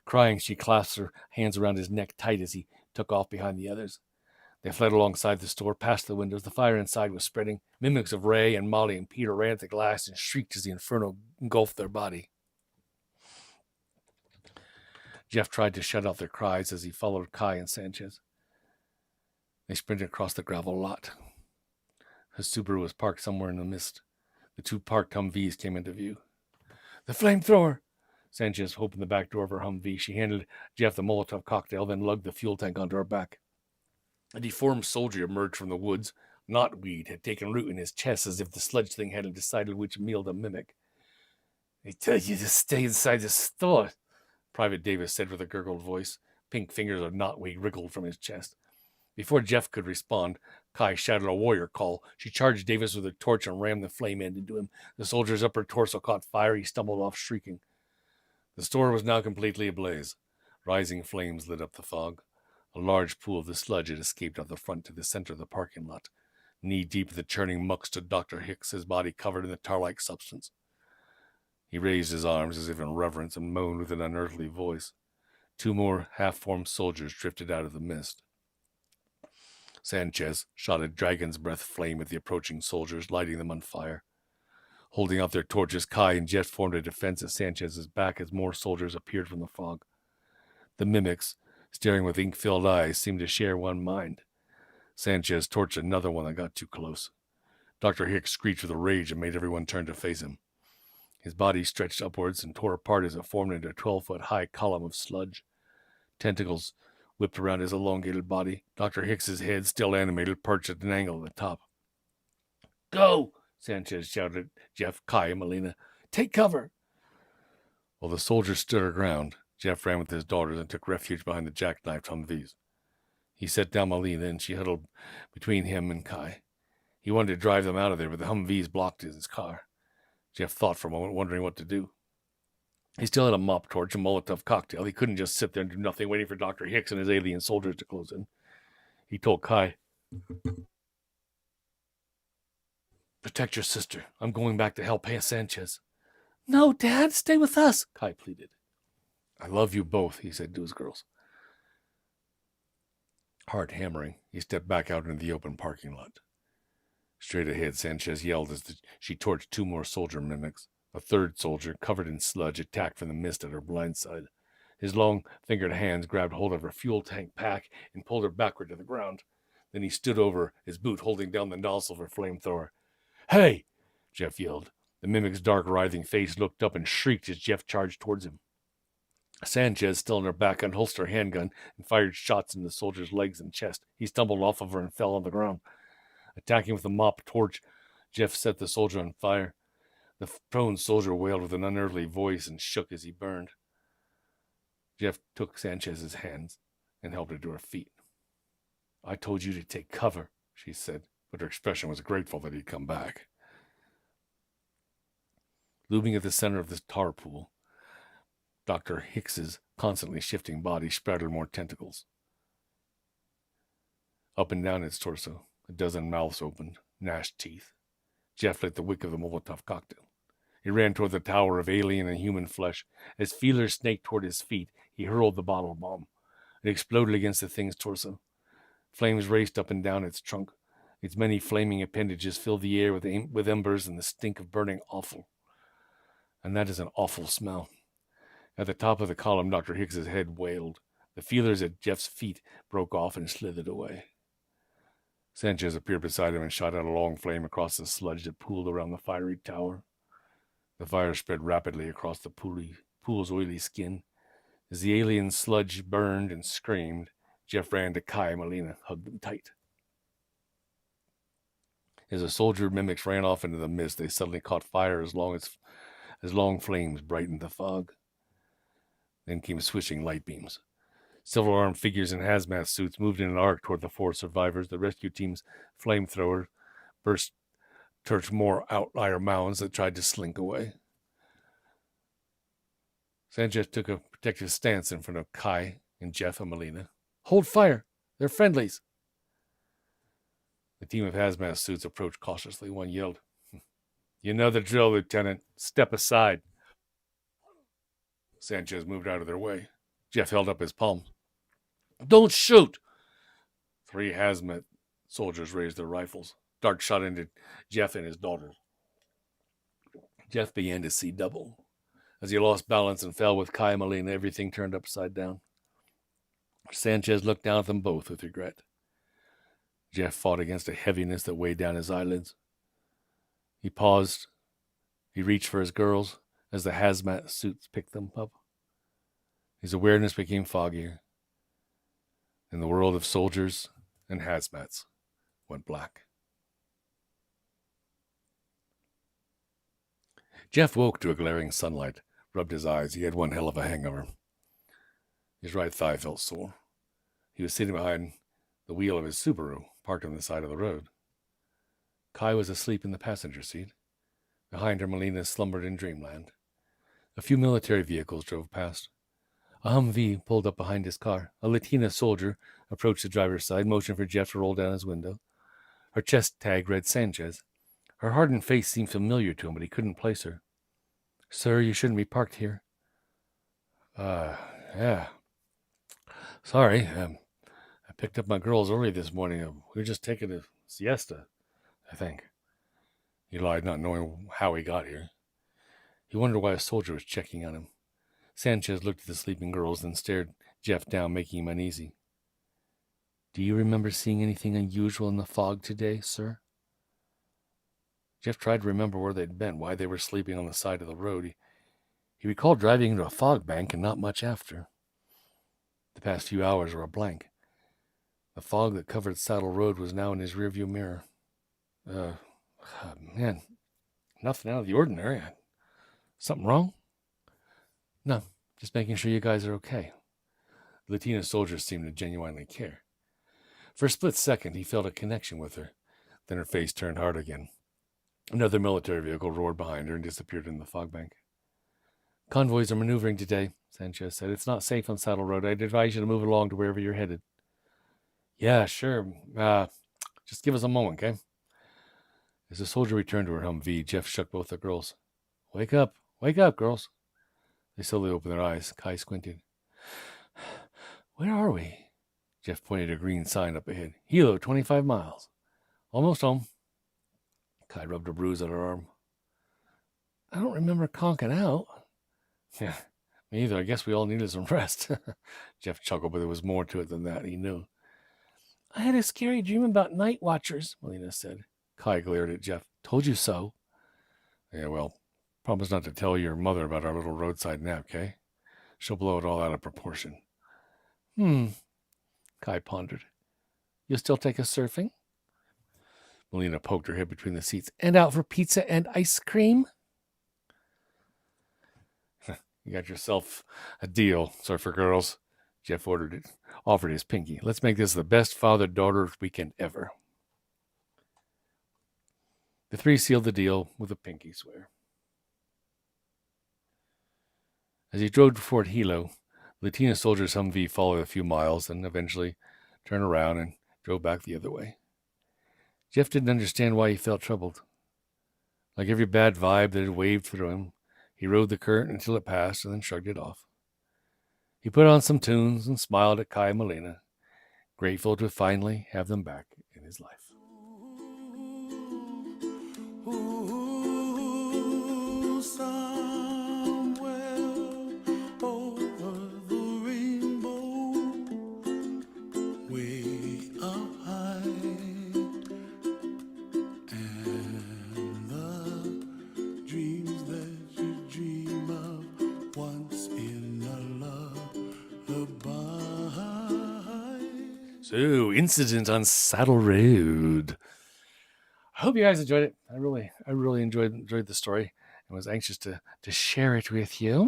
Crying, she clasped her hands around his neck tight as he took off behind the others. They fled alongside the store, past the windows. The fire inside was spreading. Mimics of Ray and Molly and Peter ran at the glass and shrieked as the inferno engulfed their body. Jeff tried to shut out their cries as he followed Kai and Sanchez. They sprinted across the gravel lot. His Subaru was parked somewhere in the mist. The two parked Humvees came into view. The flamethrower! Sanchez opened the back door of her Humvee. She handed Jeff the Molotov cocktail, then lugged the fuel tank onto her back. A deformed soldier emerged from the woods. Knotweed had taken root in his chest as if the sludge thing hadn't decided which meal to mimic. They tell you to stay inside the store, Private Davis said with a gurgled voice. Pink fingers of knotweed wriggled from his chest. Before Jeff could respond, Kai shouted a warrior call. She charged Davis with a torch and rammed the flame end into him. The soldier's upper torso caught fire. He stumbled off, shrieking. The store was now completely ablaze. Rising flames lit up the fog. A large pool of the sludge had escaped off the front to the center of the parking lot. Knee-deep in the churning muck stood Dr. Hicks, his body covered in the tar-like substance. He raised his arms as if in reverence and moaned with an unearthly voice. 2 more half-formed soldiers drifted out of the mist. Sanchez shot a dragon's breath flame at the approaching soldiers, lighting them on fire. Holding out their torches, Kai and Jeff formed a defense at Sanchez's back as more soldiers appeared from the fog. The mimics, staring with ink-filled eyes, seemed to share one mind. Sanchez torched another one that got too close. Dr. Hicks screeched with rage and made everyone turn to face him. His body stretched upwards and tore apart as it formed into a 12-foot-high column of sludge. Tentacles whipped around his elongated body. Dr. Hicks's head, still animated, perched at an angle at the top. "Go!" Sanchez shouted at Jeff, Kai, and Melina. "Take cover!" While the soldiers stood their ground, Jeff ran with his daughters and took refuge behind the jackknifed Humvees. He set down Melina, and she huddled between him and Kai. He wanted to drive them out of there, but the Humvees blocked his car. Jeff thought for a moment, wondering what to do. He still had a mop torch and Molotov cocktail. He couldn't just sit there and do nothing, waiting for Dr. Hicks and his alien soldiers to close in. He told Kai, "Protect your sister. I'm going back to help Sanchez." "No, Dad, stay with us," Kai pleaded. "I love you both," he said to his girls. Heart hammering, he stepped back out into the open parking lot. Straight ahead, Sanchez yelled as she torched 2 more soldier mimics. A third soldier, covered in sludge, attacked from the mist at her blind side. His long-fingered hands grabbed hold of her fuel tank pack and pulled her backward to the ground. Then he stood over his boot, holding down the nozzle of her flamethrower. "Hey!" Jeff yelled. The mimic's dark, writhing face looked up and shrieked as Jeff charged towards him. Sanchez, still on her back, unholstered her handgun and fired shots into the soldier's legs and chest. He stumbled off of her and fell on the ground. Attacking with a mop torch, Jeff set the soldier on fire. The prone soldier wailed with an unearthly voice and shook as he burned. Jeff took Sanchez's hands and helped her to her feet. "I told you to take cover," she said, but her expression was grateful that he'd come back. Looming at the center of this tar pool, Dr. Hicks's constantly shifting body sprouted more tentacles. Up and down its torso, a dozen mouths opened, gnashed teeth. Jeff lit the wick of the Molotov cocktail. He ran toward the tower of alien and human flesh. As feelers snaked toward his feet, he hurled the bottle bomb. It exploded against the thing's torso. Flames raced up and down its trunk. Its many flaming appendages filled the air with embers and the stink of burning offal. And that is an awful smell. At the top of the column, Dr. Hicks's head wailed. The feelers at Jeff's feet broke off and slithered away. Sanchez appeared beside him and shot out a long flame across the sludge that pooled around the fiery tower. The fire spread rapidly across the pool's oily skin. As the alien sludge burned and screamed, Jeff ran to Kai and Melina, hugged them tight. As the soldier mimics ran off into the mist, they suddenly caught fire as long flames brightened the fog. Then came swishing light beams. Several armed figures in hazmat suits moved in an arc toward the 4 survivors. The rescue team's flamethrower torched more outlier mounds that tried to slink away. Sanchez took a protective stance in front of Kai and Jeff and Melina. "Hold fire! They're friendlies!" The team of hazmat suits approached cautiously. One yelled, "You know the drill, Lieutenant. Step aside." Sanchez moved out of their way. Jeff held up his palms. "Don't shoot!" 3 hazmat soldiers raised their rifles. Dark shot into Jeff and his daughters. Jeff began to see double. As he lost balance and fell with Kai and Melina, everything turned upside down. Sanchez looked down at them both with regret. Jeff fought against a heaviness that weighed down his eyelids. He paused. He reached for his girls as the hazmat suits picked them up. His awareness became foggier, and the world of soldiers and hazmats went black. Jeff woke to a glaring sunlight, rubbed his eyes. He had one hell of a hangover. His right thigh felt sore. He was sitting behind the wheel of his Subaru, parked on the side of the road. Kai was asleep in the passenger seat. Behind her, Melina slumbered in dreamland. A few military vehicles drove past. A Humvee pulled up behind his car. A Latina soldier approached the driver's side, motioned for Jeff to roll down his window. Her chest tag read Sanchez. Her hardened face seemed familiar to him, but he couldn't place her. Sir, you shouldn't be parked here. Yeah. Sorry, I picked up my girls early this morning. We were just taking a siesta, I think. He lied, not knowing how he got here. He wondered why a soldier was checking on him. Sanchez looked at the sleeping girls, then stared Jeff down, making him uneasy. Do you remember seeing anything unusual in the fog today, sir? Jeff tried to remember where they'd been, why they were sleeping on the side of the road. He recalled driving into a fog bank and not much after. The past few hours were a blank. The fog that covered Saddle Road was now in his rearview mirror. Man, nothing out of the ordinary. Something wrong? No, just making sure you guys are okay. The Latina soldier seemed to genuinely care. For a split second, he felt a connection with her. Then her face turned hard again. Another military vehicle roared behind her and disappeared in the fog bank. Convoys are maneuvering today, Sanchez said. It's not safe on Saddle Road. I'd advise you to move along to wherever you're headed. Yeah, sure. Just give us a moment, okay? As the soldier returned to her Humvee, Jeff shook both the girls. Wake up, girls. They slowly opened their eyes. Kai squinted. Where are we? Jeff pointed a green sign up ahead. Hilo, 25 miles. Almost home. Kai rubbed a bruise on her arm. I don't remember conking out. Yeah, me either. I guess we all needed some rest. Jeff chuckled, but there was more to it than that, he knew. I had a scary dream about night watchers, Melina said. Kai glared at Jeff. Told you so. Yeah, well, promise not to tell your mother about our little roadside nap, okay? She'll blow it all out of proportion. Kai pondered. You'll still take us surfing? Melina poked her head between the seats. And out for pizza and ice cream? You got yourself a deal, surfer girls. Jeff offered his pinky. Let's make this the best father-daughter weekend ever. The three sealed the deal with a pinky swear. As he drove toward Hilo, Latina soldier's Humvee followed a few miles and eventually turned around and drove back the other way. Jeff didn't understand why he felt troubled. Like every bad vibe that had waved through him, he rode the current until it passed and then shrugged it off. He put on some tunes and smiled at Kai and Melina, grateful to finally have them back in his life. So, Incident on Saddle Road. I hope you guys enjoyed it. I really enjoyed the story and was anxious to share it with you.